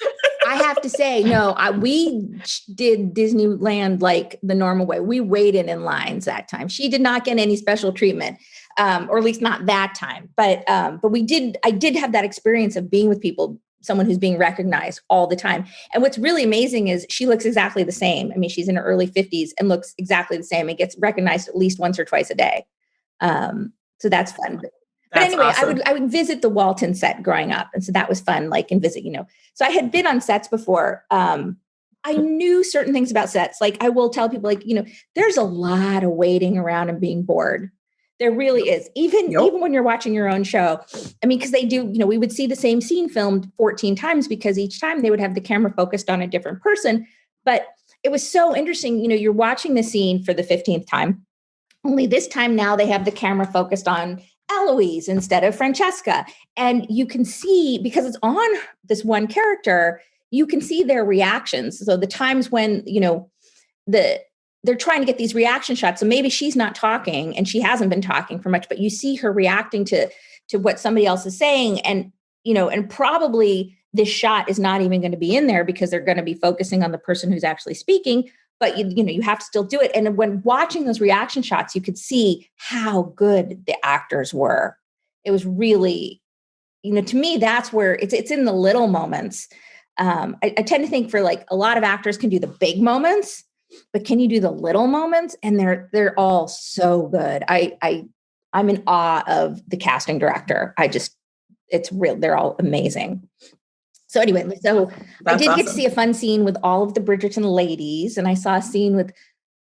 I have to say, no, we did Disneyland like the normal way. We waited in lines that time. She did not get any special treatment, or at least not that time. But I did have that experience of being with people, someone who's being recognized all the time. And what's really amazing is she looks exactly the same. She's in her early 50s and looks exactly the same and gets recognized at least once or twice a day. So that's fun. But anyway, awesome. I would visit the Walton set growing up. And so that was fun, and visit, So I had been on sets before. I knew certain things about sets. Like I will tell people there's a lot of waiting around and being bored. There really is. Even when you're watching your own show. Because they do, we would see the same scene filmed 14 times because each time they would have the camera focused on a different person. But it was so interesting. You're watching the scene for the 15th time. Only this time now they have the camera focused on Eloise instead of Francesca. And you can see, because it's on this one character, you can see their reactions. So the times when, they're trying to get these reaction shots. So maybe she's not talking and she hasn't been talking for much, but you see her reacting to what somebody else is saying. And, and probably this shot is not even going to be in there because they're going to be focusing on the person who's actually speaking. But you have to still do it. And when watching those reaction shots, you could see how good the actors were. It was really, to me, that's where it's in the little moments. I tend to think for like a lot of actors can do the big moments, but can you do the little moments? And they're all so good. I'm in awe of the casting director. It's real. They're all amazing. So anyway, I did get to see a fun scene with all of the Bridgerton ladies, and I saw a scene with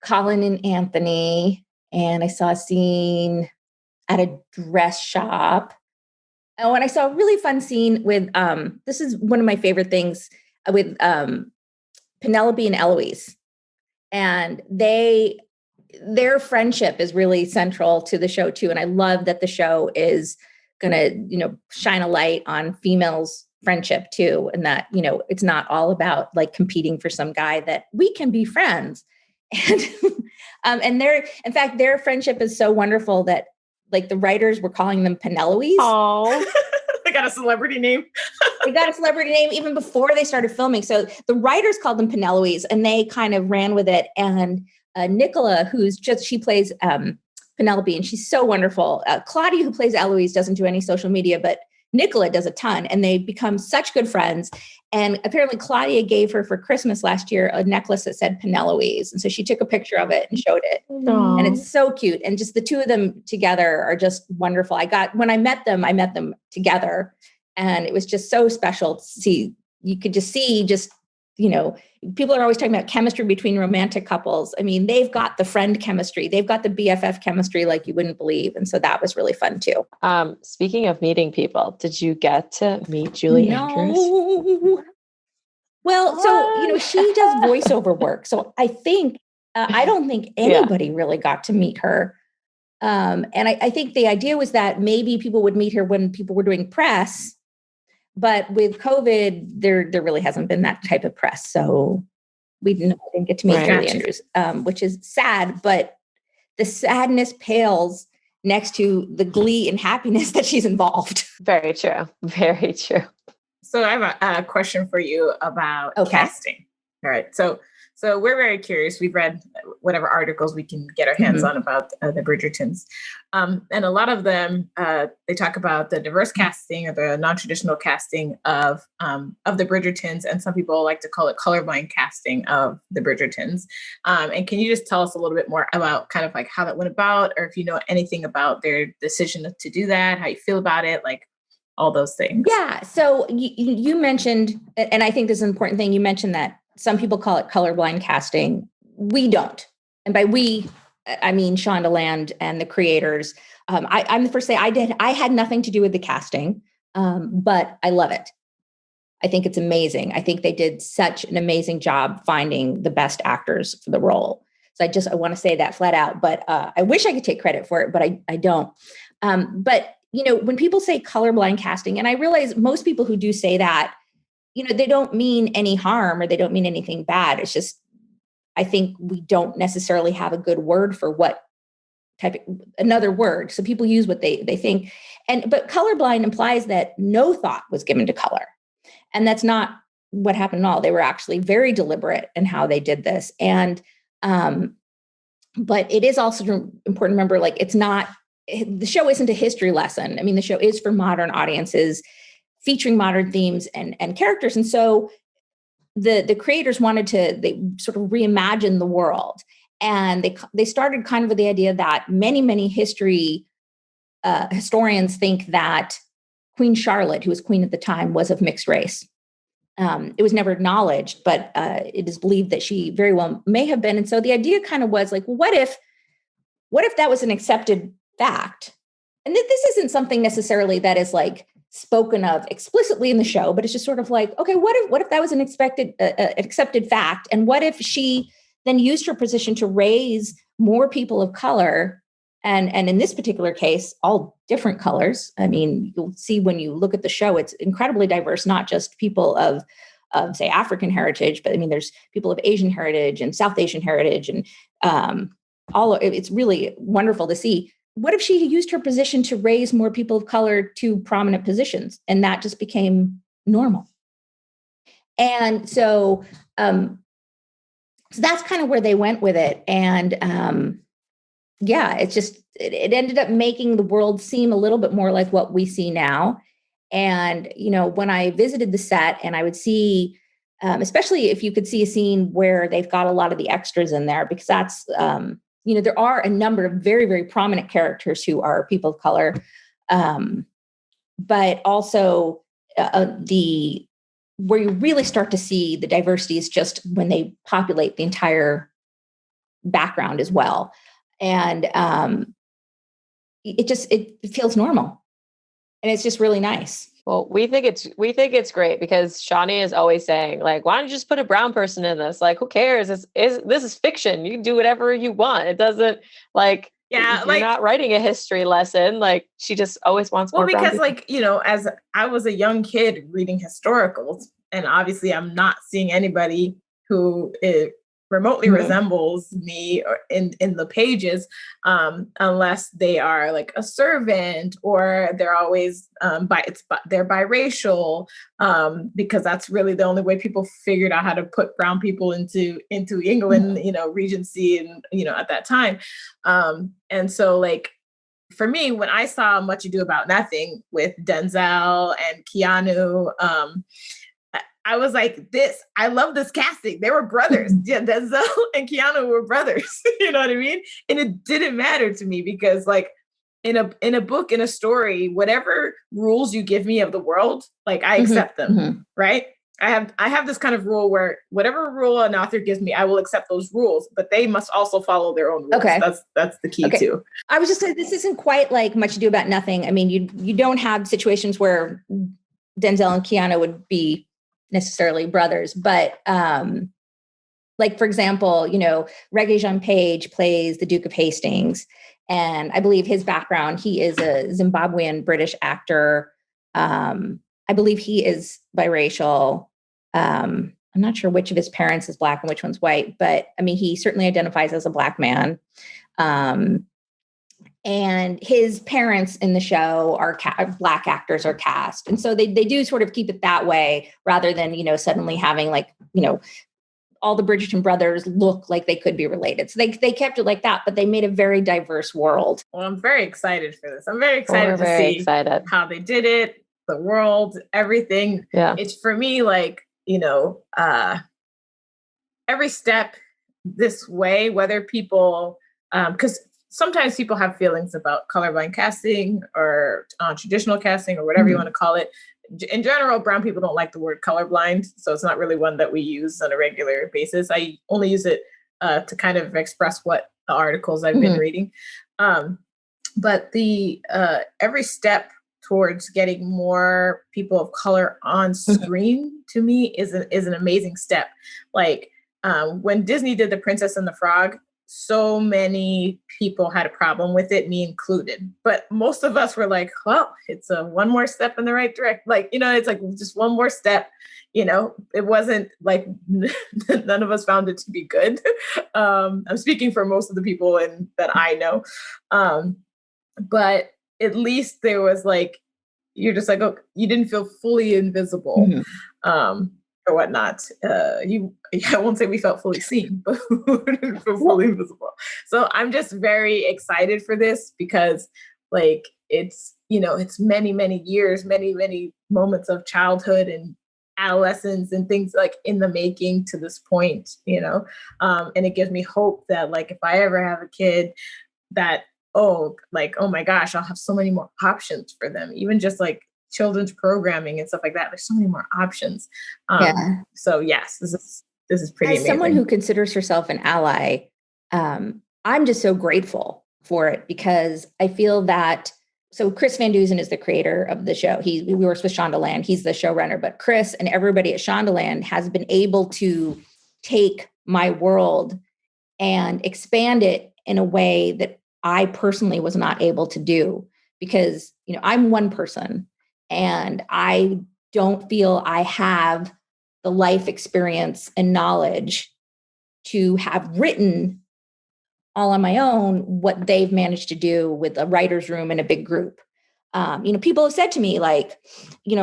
Colin and Anthony, and I saw a scene at a dress shop. Oh, and I saw a really fun scene with, this is one of my favorite things, with Penelope and Eloise. And their friendship is really central to the show too. And I love that the show is going to, shine a light on females' friendship too. And that, it's not all about like competing for some guy, that we can be friends. And their friendship is so wonderful that like the writers were calling them Peneloes. Oh, they got a celebrity name. They got a celebrity name even before they started filming. So the writers called them Peneloes, and they kind of ran with it. And Nicola, she plays Penelope, and she's so wonderful. Claudia, who plays Eloise, doesn't do any social media, but Nicola does a ton, and they become such good friends. And apparently Claudia gave her for Christmas last year a necklace that said Peneloise. And so she took a picture of it and showed it. Aww. And it's so cute. And just the two of them together are just wonderful. When I met them together, and it was just so special to see. You could just see people are always talking about chemistry between romantic couples. I mean, they've got the friend chemistry. They've got the BFF chemistry like you wouldn't believe. And so that was really fun too. Speaking of meeting people, did you get to meet Julie Andrews? Well, so, she does voiceover work. So I think, I don't think anybody really got to meet her. And I think the idea was that maybe people would meet her when people were doing press. But with COVID, there really hasn't been that type of press. So I didn't get to meet Julie Andrews, which is sad. But the sadness pales next to the glee and happiness that she's involved. Very true. Very true. So I have a question for you about casting. All right. So we're very curious. We've read whatever articles we can get our hands on about the Bridgertons. And a lot of them, they talk about the diverse casting or the non-traditional casting of the Bridgertons. And some people like to call it colorblind casting of the Bridgertons. And can you just tell us a little bit more about kind of like how that went about, or if you know anything about their decision to do that, how you feel about it, like all those things? Yeah. So you mentioned, and I think this is an important thing, you mentioned that some people call it colorblind casting. We don't. And by we, I mean Shondaland and the creators. I'm the first to say I had nothing to do with the casting, but I love it. I think it's amazing. I think they did such an amazing job finding the best actors for the role. So I want to say that flat out, but I wish I could take credit for it, but I don't. But, when people say colorblind casting, and I realize most people who do say that, they don't mean any harm or they don't mean anything bad. It's just, I think we don't necessarily have a good word for what another word. So people use what they think. But colorblind implies that no thought was given to color. And that's not what happened at all. They were actually very deliberate in how they did this. And, but it is also important to remember, like, the show isn't a history lesson. I mean, the show is for modern audiences, featuring modern themes and characters. And so the creators they sort of reimagine the world. And they started kind of with the idea that many historians think that Queen Charlotte, who was queen at the time, was of mixed race. It was never acknowledged, but it is believed that she very well may have been. And so the idea kind of was like, well, what if that was an accepted fact? And this isn't something necessarily that is like spoken of explicitly in the show, but it's just sort of like, okay, what if that was an accepted fact? And what if she then used her position to raise more people of color? And in this particular case, all different colors. I mean, you'll see when you look at the show, it's incredibly diverse, not just people of say African heritage, but I mean, there's people of Asian heritage and South Asian heritage, and it's really wonderful to see. What if she used her position to raise more people of color to prominent positions, and that just became normal? And so that's kind of where they went with it. And it ended up making the world seem a little bit more like what we see now. And, when I visited the set and I would see, especially if you could see a scene where they've got a lot of the extras in there, because that's, there are a number of very, very prominent characters who are people of color. But also where you really start to see the diversity is just when they populate the entire background as well. And it feels normal, and it's just really nice. Well, we think it's great because Shani is always saying, like, why don't you just put a brown person in this? Like, who cares? This is fiction. You can do whatever you want. It doesn't you're not writing a history lesson. Like, she just always wants more. Well, because as I was a young kid reading historicals, and obviously I'm not seeing anybody who remotely resembles me or in the pages, unless they are like a servant or they're always they're biracial, because that's really the only way people figured out how to put brown people into England, Regency, and at that time, and so like for me, when I saw Much Ado About Nothing with Denzel and Keanu, I was like, I love this casting. They were brothers. Yeah, Denzel and Keanu were brothers. You know what I mean? And it didn't matter to me because like in a book, in a story, whatever rules you give me of the world, like I accept them, right? I have this kind of rule where whatever rule an author gives me, I will accept those rules, but they must also follow their own rules. Okay. That's the key too. I was just saying, this isn't quite like Much Ado About Nothing. I mean, you don't have situations where Denzel and Keanu would be necessarily brothers, but like for example, Regé-Jean Page plays the Duke of Hastings, and I believe his background, he is a Zimbabwean British actor. I believe he is biracial. I'm not sure which of his parents is Black and which one's white, but I mean, he certainly identifies as a Black man. And his parents in the show are Black actors are cast. And so they do sort of keep it that way rather than, suddenly having like, all the Bridgerton brothers look like they could be related. So they kept it like that, but they made a very diverse world. Well, I'm very excited for this. I'm very excited to see how they did it, the world, everything. Yeah. It's for me, like, every step this way, whether people, because sometimes people have feelings about colorblind casting or traditional casting or whatever you want to call it. In general, brown people don't like the word colorblind, so it's not really one that we use on a regular basis. I only use it to kind of express what the articles I've been reading. But the every step towards getting more people of color on screen to me is an amazing step. Like when Disney did The Princess and the Frog, so many people had a problem with it, me included. But most of us were like, well, it's one more step in the right direction. Like, it's like just one more step. It wasn't like none of us found it to be good. I'm speaking for most of the people that I know. But at least there was like, you're just like, oh, you didn't feel fully invisible. Or whatnot. I won't say we felt fully seen, but we didn't feel fully invisible. So I'm just very excited for this because like it's, it's many, many years, many, many moments of childhood and adolescence and things like in the making to this point, and it gives me hope that like, if I ever have a kid that, oh my gosh, I'll have so many more options for them, even just like children's programming and stuff like that. There's so many more options. So yes, this is pretty amazing. As someone who considers herself an ally, I'm just so grateful for it because I feel that, so Chris Van Dusen is the creator of the show. We works with Shondaland. He's the showrunner, but Chris and everybody at Shondaland has been able to take my world and expand it in a way that I personally was not able to do because, I'm one person. And I don't feel I have the life experience and knowledge to have written all on my own what they've managed to do with a writer's room and a big group. People have said to me like,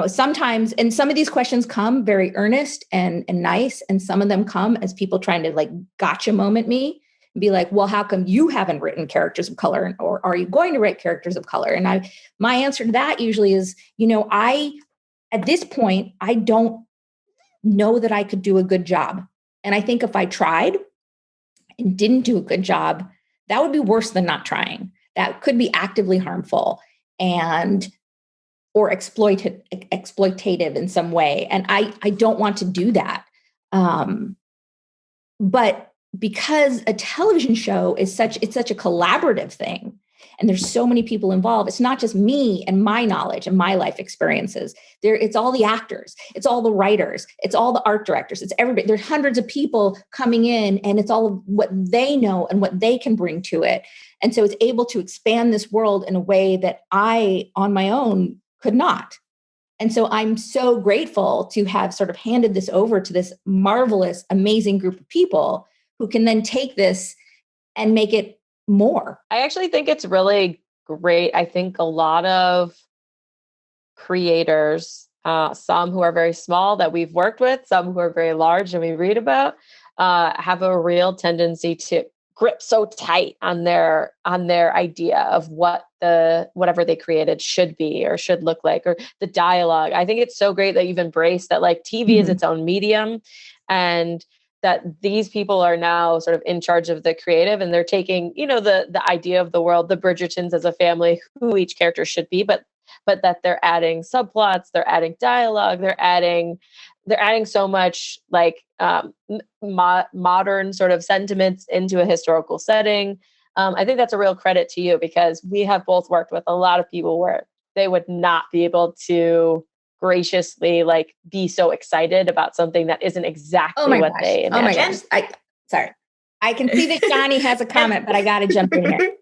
sometimes, and some of these questions come very earnest and nice. And some of them come as people trying to like gotcha moment me and be like, well, how come you haven't written characters of color? Or are you going to write characters of color? And my answer to that usually is, at this point, I don't know that I could do a good job. And I think if I tried and didn't do a good job, that would be worse than not trying. That could be actively harmful or exploitative in some way. And I don't want to do that. But because a television show is such a collaborative thing, and there's so many people involved, it's not just me and my knowledge and my life experiences. It's all the actors, it's all the writers, it's all the art directors, it's everybody. There's hundreds of people coming in, and it's all of what they know and what they can bring to it. And so it's able to expand this world in a way that I, on my own, could not. And so I'm so grateful to have sort of handed this over to this marvelous, amazing group of people who can then take this and make it more. I actually think it's really great. I think a lot of creators, some who are very small that we've worked with, some who are very large and we read about, have a real tendency to grip so tight on their idea of what whatever they created should be or should look like, or the dialogue. I think it's so great that you've embraced that, like, TV is its own medium, and that these people are now sort of in charge of the creative, and they're taking, the idea of the world, the Bridgertons as a family, who each character should be, but that they're adding subplots, they're adding dialogue, they're adding so much, like, modern sort of sentiments into a historical setting. I think that's a real credit to you, because we have both worked with a lot of people where they would not be able to graciously, like, be so excited about something that isn't exactly what they imagined. Oh my gosh. Sorry. I can see that Shani has a comment, but I got to jump in here.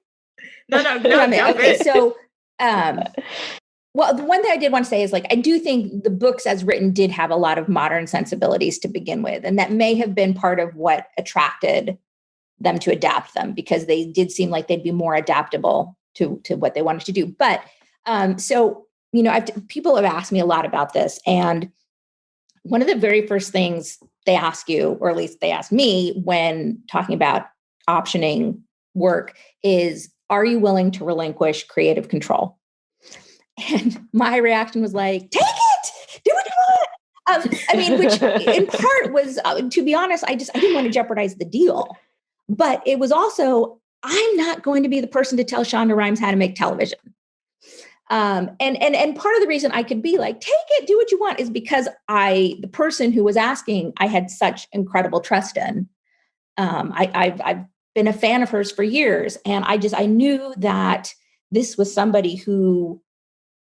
No. Okay. So, well, the one thing I did want to say is, like, I do think the books as written did have a lot of modern sensibilities to begin with. And that may have been part of what attracted them to adapt them, because they did seem like they'd be more adaptable to what they wanted to do. But so, people have asked me a lot about this. And one of the very first things they ask you, or at least they ask me when talking about optioning work, is, are you willing to relinquish creative control? And my reaction was like, take it, do what you want. Which in part was, to be honest, I didn't want to jeopardize the deal. But it was also, I'm not going to be the person to tell Shonda Rhimes how to make television. And part of the reason I could be like, take it, do what you want, is because the person who was asking, I had such incredible trust in. I've been a fan of hers for years. And I knew that this was somebody who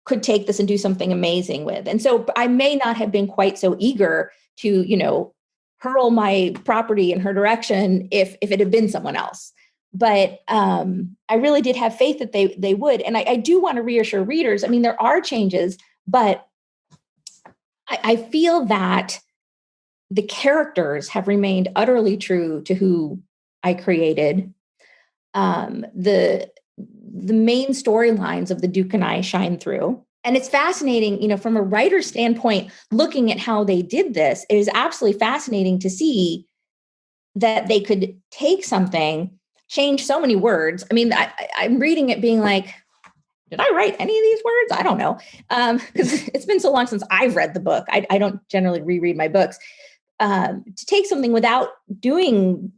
could take this and do something amazing with. And so I may not have been quite so eager to, hurl my property in her direction if it had been someone else. But I really did have faith that they would. And I do want to reassure readers. I mean, there are changes, but I feel that the characters have remained utterly true to who I created. The main storylines of the Duke and I shine through. And it's fascinating, from a writer's standpoint, looking at how they did this, it is absolutely fascinating to see that they could take something, change so many words. I mean, I'm reading it being like, did I write any of these words? I don't know. Because it's been so long since I've read the book. I don't generally reread my books. To take something with having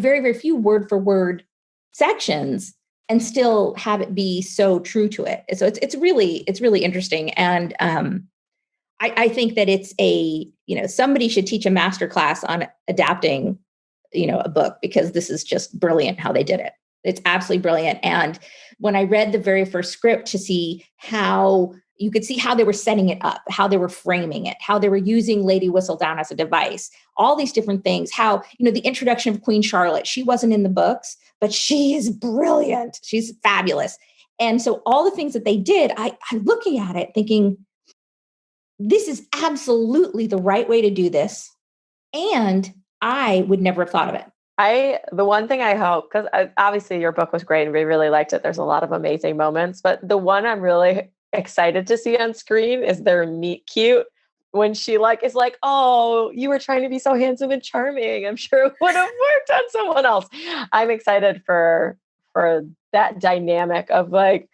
very, very few word for word sections and still have it be so true to it. So it's really interesting. And I think that it's somebody should teach a masterclass on adapting, a book, because this is just brilliant how they did it. It's absolutely brilliant. And when I read the very first script to see how you could see how they were setting it up, how they were framing it, how they were using Lady Whistledown as a device, all these different things, how, the introduction of Queen Charlotte, she wasn't in the books, but she is brilliant. She's fabulous. And so all the things that they did, I'm looking at it thinking, this is absolutely the right way to do this. And I would never have thought of it. The one thing I hope, because obviously your book was great and we really liked it. There's a lot of amazing moments, but the one I'm really excited to see on screen is their meet cute, when she is like, oh, you were trying to be so handsome and charming. I'm sure it would have worked on someone else. I'm excited for that dynamic of like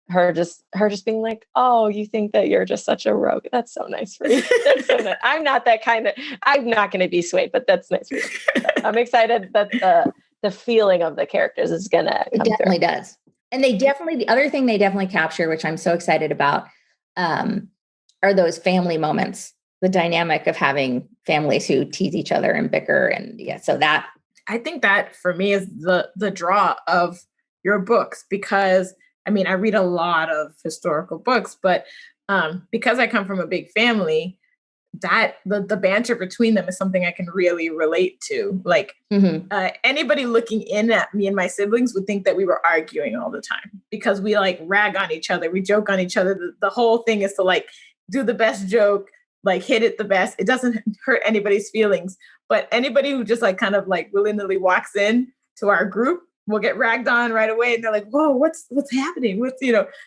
her just being like, oh, you think that you're just such a rogue. That's so nice for you. That's so nice. I'm not going to be swayed, but that's nice for you. I'm excited that the feeling of the characters is going to come through. It definitely does. And the other thing they definitely capture, which I'm so excited about, are those family moments, the dynamic of having families who tease each other and bicker. And so that. I think that for me is the draw of your books, because I read a lot of historical books, but because I come from a big family, that the banter between them is something I can really relate to. Like anybody looking in at me and my siblings would think that we were arguing all the time, because we rag on each other. We joke on each other. The whole thing is to do the best joke, like hit it the best. It doesn't hurt anybody's feelings, but anybody who just like kind of like willy-nilly walks in to our group will get ragged on right away. And they're like, whoa, what's happening?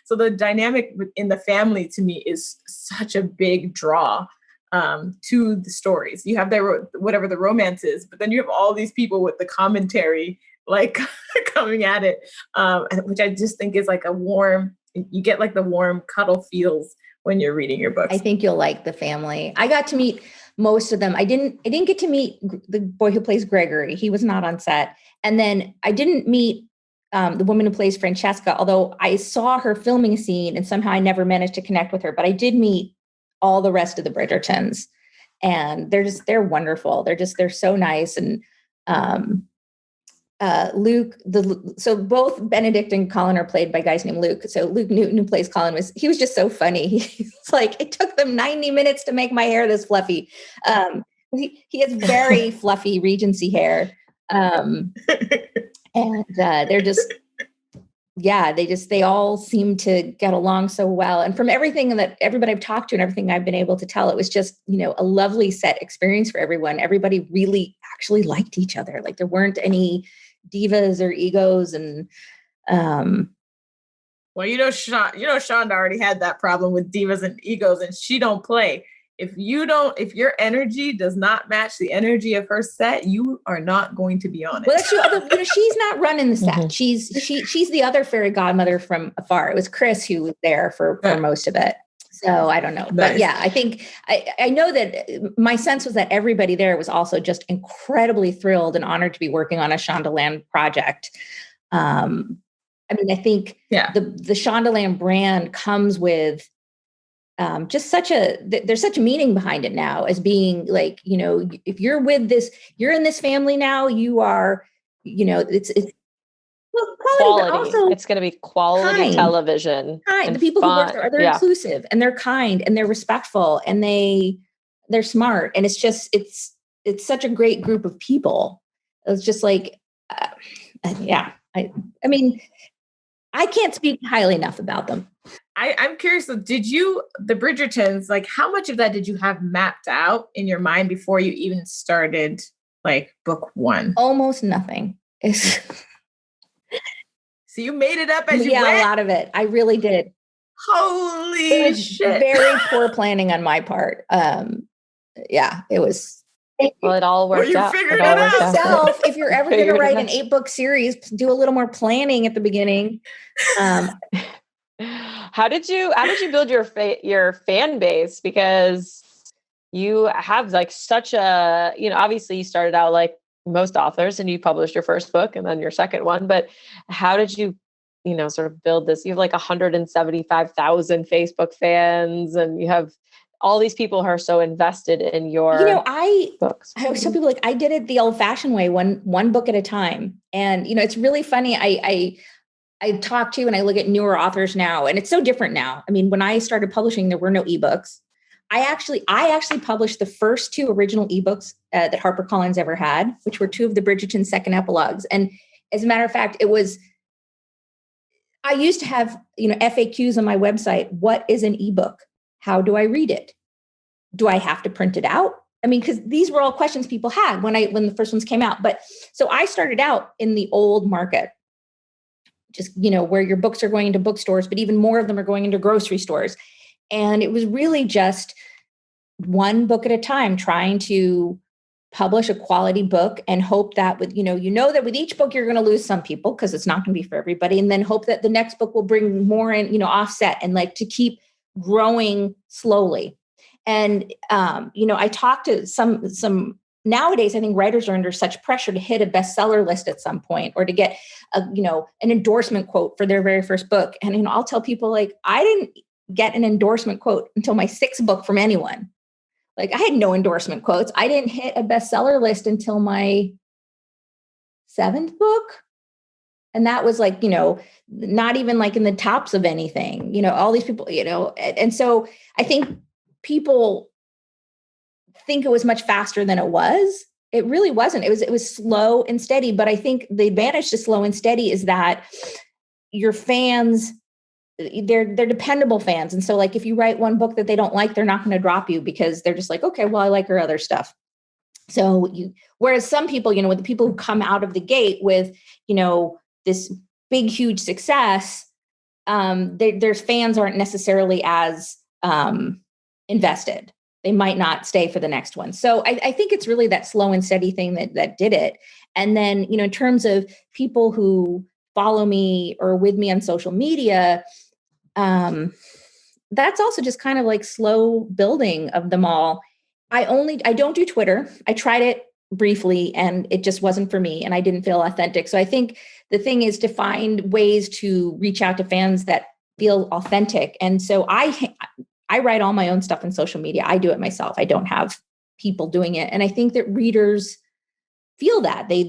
So the dynamic in the family to me is such a big draw to the stories. You have their, whatever the romance is, but then you have all these people with the commentary, like coming at it, which I just think is like you get like the warm cuddle feels when you're reading your books. I think you'll like the family. I got to meet most of them. I didn't get to meet the boy who plays Gregory. He was not on set. And then I didn't meet the woman who plays Francesca, although I saw her filming a scene and somehow I never managed to connect with her, but I did meet all the rest of the Bridgertons, and they're wonderful. They're so nice. And Luke, so both Benedict and Colin are played by guys named Luke. So Luke Newton, who plays Colin, he was just so funny. He's like, it took them 90 minutes to make my hair this fluffy. He has very fluffy Regency hair. And they're just, they all seem to get along so well. And from everything that everybody I've talked to and everything I've been able to tell, it was just, a lovely set experience for everyone. Everybody really actually liked each other. Like there weren't any divas or egos. And well, Shonda already had that problem with divas and egos, and she don't play. If your energy does not match the energy of her set, you are not going to be on it. Well, that's she's not running the set. Mm-hmm. She's the other fairy godmother from afar. It was Chris who was there for most of it. So I don't know. Nice. But yeah, I think I know that my sense was that everybody there was also just incredibly thrilled and honored to be working on a Shondaland project. I think the Shondaland brand comes with just there's such meaning behind it now as being like, if you're with this, you're in this family now, you are, it's quality. Also it's going to be quality kind. Television. Kind. The people fun. Who work there, they're inclusive and they're kind and they're respectful and they're smart. And it's just, it's such a great group of people. It's just like, I can't speak highly enough about them. I'm curious, the Bridgertons, like how much of that did you have mapped out in your mind before you even started like book one? Almost nothing. So you made it up as you went? Yeah, a lot of it. I really did. Holy shit. Very poor planning on my part. It was. Well, it all worked out. Figured it out yourself. If you're ever going to write an 8-book series, do a little more planning at the beginning. How did you build your fan base? Because you have like such a, obviously you started out like most authors and you published your first book and then your second one, but how did you, sort of build this? You have like 175,000 Facebook fans and you have all these people who are so invested in your books. I always tell people like I did it the old fashioned way, one book at a time. And, it's really funny. I talk to and I look at newer authors now, and it's so different now. I mean, when I started publishing, there were no ebooks. I actually published the first 2 original ebooks that HarperCollins ever had, which were 2 of the Bridgerton second epilogues. And as a matter of fact, I used to have, FAQs on my website. What is an ebook? How do I read it? Do I have to print it out? I mean, because these were all questions people had when the first ones came out. But so I started out in the old market, just, where your books are going into bookstores, but even more of them are going into grocery stores. And it was really just one book at a time, trying to publish a quality book and hope that with, that with each book, you're going to lose some people because it's not going to be for everybody. And then hope that the next book will bring more in, offset and like to keep growing slowly. And, I talked to some nowadays, I think writers are under such pressure to hit a bestseller list at some point or to get an endorsement quote for their very first book. And, I'll tell people like, I didn't get an endorsement quote until my 6th book from anyone. Like I had no endorsement quotes. I didn't hit a bestseller list until my 7th book. And that was like, not even like in the tops of anything, all these people, and so I think people think it was much faster than it was. It really wasn't. It was slow and steady. But I think the advantage to slow and steady is that your fans they're dependable fans. And so like, if you write one book that they don't like, they're not going to drop you because they're just like, okay, well, I like her other stuff. So whereas some people, with the people who come out of the gate with, this big, huge success, their fans aren't necessarily as invested. They might not stay for the next one. So I think it's really that slow and steady thing that did it. And then, in terms of people who follow me or with me on social media, that's also just kind of like slow building of them all. I don't do Twitter. I tried it briefly and it just wasn't for me and I didn't feel authentic. So I think the thing is to find ways to reach out to fans that feel authentic. And so I write all my own stuff on social media. I do it myself. I don't have people doing it. And I think that readers feel that they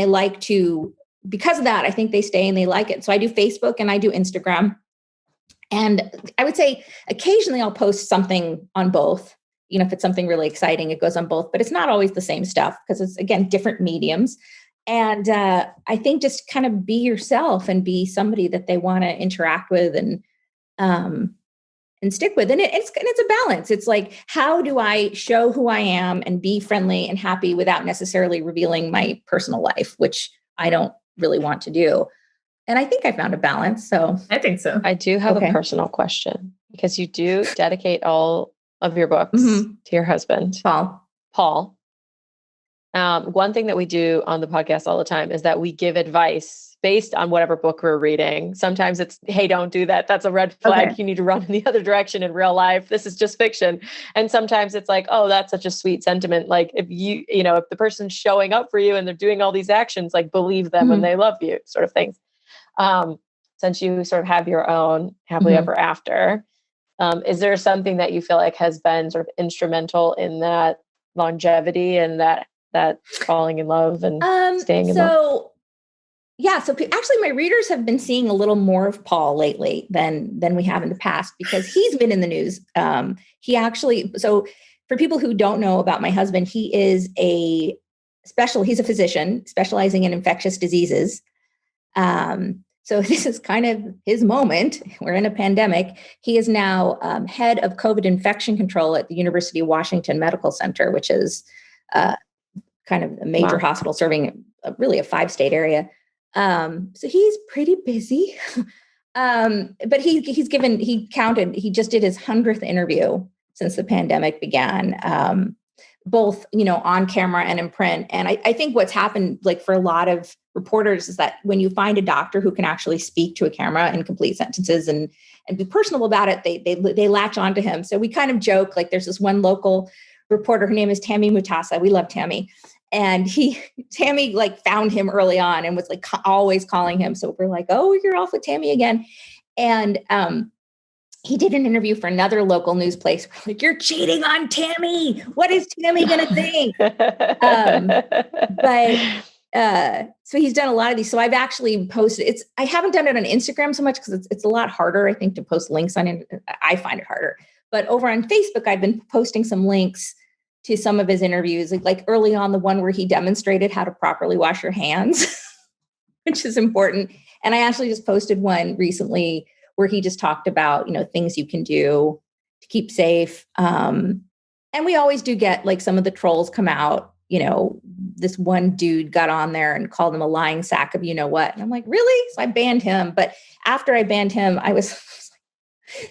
like to, because of that, I think they stay and they like it. So I do Facebook and I do Instagram. And I would say occasionally I'll post something on both. If it's something really exciting, it goes on both, but it's not always the same stuff because it's, again, different mediums. And I think just kind of be yourself and be somebody that they want to interact with and stick with. And it's a balance. It's like, how do I show who I am and be friendly and happy without necessarily revealing my personal life, which I don't really want to do. And I think I found a balance. So I think so. I do have a personal question because you do dedicate all of your books to your husband, Paul. One thing that we do on the podcast all the time is that we give advice based on whatever book we're reading. Sometimes it's, hey, don't do that. That's a red flag. Okay. You need to run in the other direction in real life. This is just fiction. And sometimes it's like, oh, that's such a sweet sentiment. Like if if the person's showing up for you and they're doing all these actions, like believe them when they love you, sort of things. Since you sort of have your own happily ever after, is there something that you feel like has been sort of instrumental in that longevity and that falling in love and staying in love? Yeah. So actually my readers have been seeing a little more of Paul lately than we have in the past because he's been in the news. So for people who don't know about my husband, he's a physician specializing in infectious diseases. So this is kind of his moment. We're in a pandemic. He is now head of COVID infection control at the University of Washington Medical Center, which is kind of a major hospital serving really a 5-state area. So he's pretty busy. But he just did his 100th interview since the pandemic began, both, on camera and in print. And I think what's happened, like for a lot of reporters, is that when you find a doctor who can actually speak to a camera in complete sentences and be personable about it, they latch onto him. So we kind of joke, like there's this one local reporter, her name is Tammy Mutasa. We love Tammy. And Tammy like found him early on and was like always calling him. So we're like, oh, you're off with Tammy again. And he did an interview for another local news place. Like, you're cheating on Tammy. What is Tammy going to think? So he's done a lot of these. So I've actually posted, I haven't done it on Instagram so much because it's a lot harder, I think, to post links on it. I find it harder. But over on Facebook, I've been posting some links to some of his interviews, like early on, the one where he demonstrated how to properly wash your hands, which is important. And I actually just posted one recently where he just talked about, things you can do to keep safe. And we always do get like some of the trolls come out. This one dude got on there and called him a lying sack of what. And I'm like, really? So I banned him. But after I banned him, it was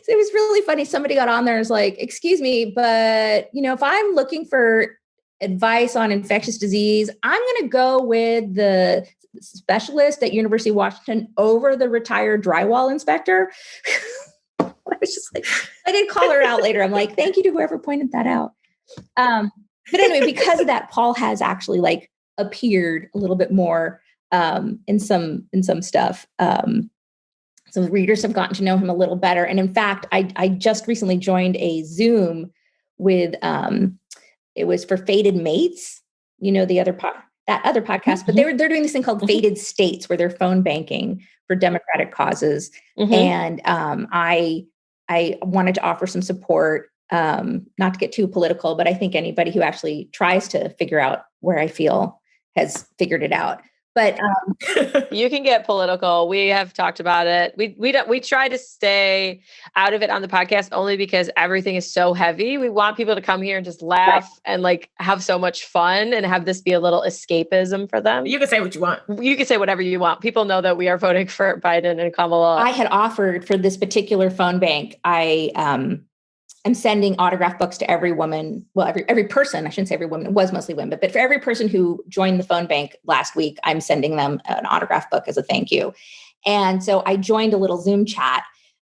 really funny. Somebody got on there and was like, excuse me, but if I'm looking for advice on infectious disease, I'm going to go with the specialist at University of Washington over the retired drywall inspector. I was just like, I did call her out later. I'm like, thank you to whoever pointed that out. But anyway, because of that, Paul has actually like appeared a little bit more in some stuff. So the readers have gotten to know him a little better. And in fact, I just recently joined a Zoom with, it was for Fated Mates, that other podcast, but they're doing this thing called Fated States, where they're phone banking for democratic causes. And I wanted to offer some support, not to get too political, but I think anybody who actually tries to figure out where I feel has figured it out. But you can get political. We have talked about it. We try to stay out of it on the podcast only because everything is so heavy. We want people to come here and just laugh and like have so much fun and have this be a little escapism for them. You can say what you want. You can say whatever you want. People know that we are voting for Biden and Kamala. I had offered for this particular phone bank, I'm sending autograph books to every woman. Well, every person, I shouldn't say every woman, it was mostly women, but for every person who joined the phone bank last week, I'm sending them an autograph book as a thank you. And so I joined a little Zoom chat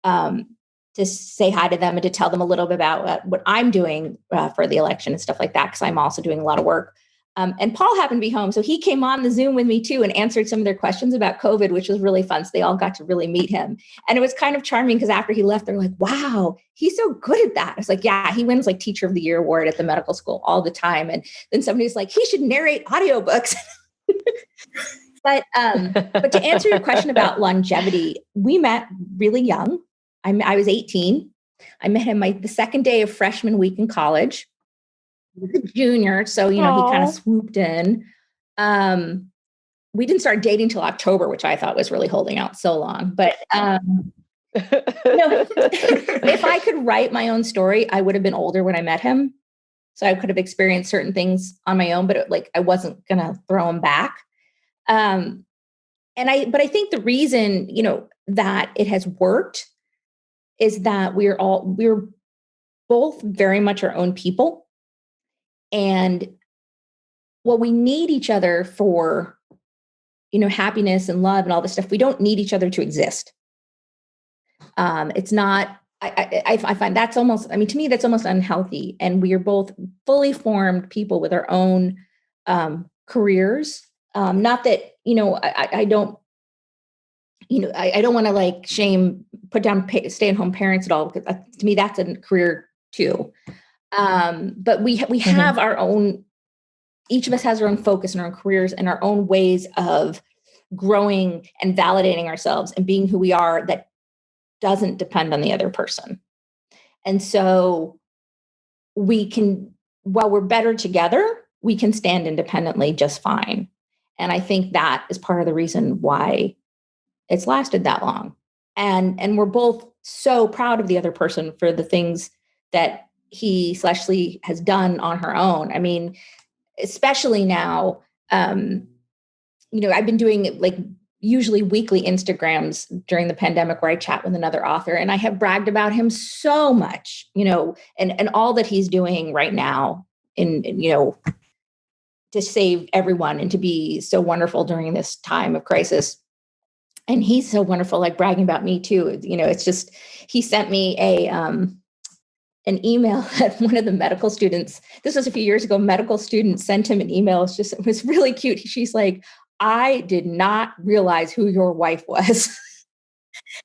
to say hi to them and to tell them a little bit about what I'm doing for the election and stuff like that, because I'm also doing a lot of work. And Paul happened to be home. So he came on the Zoom with me too and answered some of their questions about COVID, which was really fun. So they all got to really meet him. And it was kind of charming because after he left, they're like, wow, he's so good at that. I was like, yeah, he wins like Teacher of the Year award at the medical school all the time. And then somebody's like, he should narrate audiobooks. But to answer your question about longevity, we met really young. I was 18. I met him the second day of freshman week in college. He was a junior, so he kind of swooped in. We didn't start dating till October, which I thought was really holding out so long. But if I could write my own story, I would have been older when I met him, so I could have experienced certain things on my own. But I wasn't gonna throw him back. But I think the reason that it has worked is that we're both very much our own people. And while we need each other for, happiness and love and all this stuff, we don't need each other to exist. It's not, I find that's almost, to me, that's almost unhealthy. And we are both fully formed people with our own careers. Not that, I don't, I don't want to put down stay-at-home parents at all, because to me, that's a career too. But we have our own, each of us has our own focus and our own careers and our own ways of growing and validating ourselves and being who we are that doesn't depend on the other person. And so we can, while we're better together, we can stand independently just fine. And I think that is part of the reason why it's lasted that long. And we're both so proud of the other person for the things that he/Lee has done on her own. Especially now, I've been doing usually weekly Instagrams during the pandemic where I chat with another author, and I have bragged about him so much, and all that he's doing right now to save everyone and to be so wonderful during this time of crisis. And he's so wonderful, bragging about me too. It's just, he sent me an email that one of the medical students, this was a few years ago, medical student sent him an email. It was really cute. She's like, I did not realize who your wife was.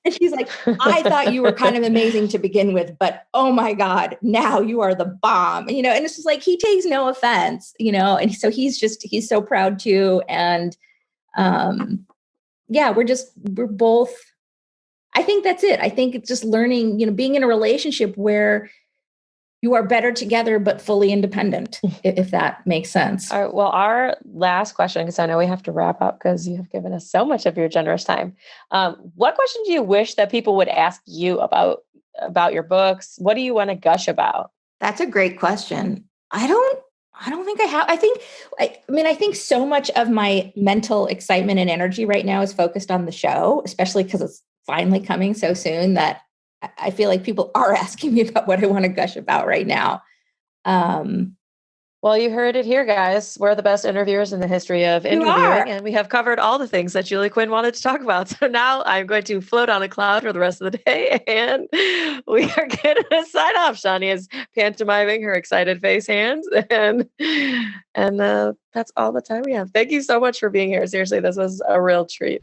And she's like, I thought you were kind of amazing to begin with, but oh my God, now you are the bomb. And it's just he takes no offense, and so he's so proud too. And we're both, I think that's it. I think it's just learning, being in a relationship where you are better together, but fully independent, if that makes sense. All right. Well, our last question, because I know we have to wrap up because you have given us so much of your generous time. What question do you wish that people would ask you about your books? What do you want to gush about? That's a great question. I don't think I have. I think so much of my mental excitement and energy right now is focused on the show, especially because it's finally coming so soon that I feel like people are asking me about what I want to gush about right now. Well, you heard it here, guys. We're the best interviewers in the history of interviewing, and we have covered all the things that Julia Quinn wanted to talk about. So now I'm going to float on a cloud for the rest of the day, and we are going to sign off. Shani is pantomiming her excited face hands, and that's all the time we have. Thank you so much for being here. Seriously, this was a real treat.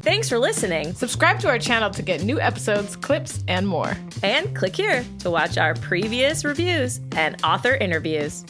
Thanks for listening. Subscribe to our channel to get new episodes, clips, and more. And click here to watch our previous reviews and author interviews.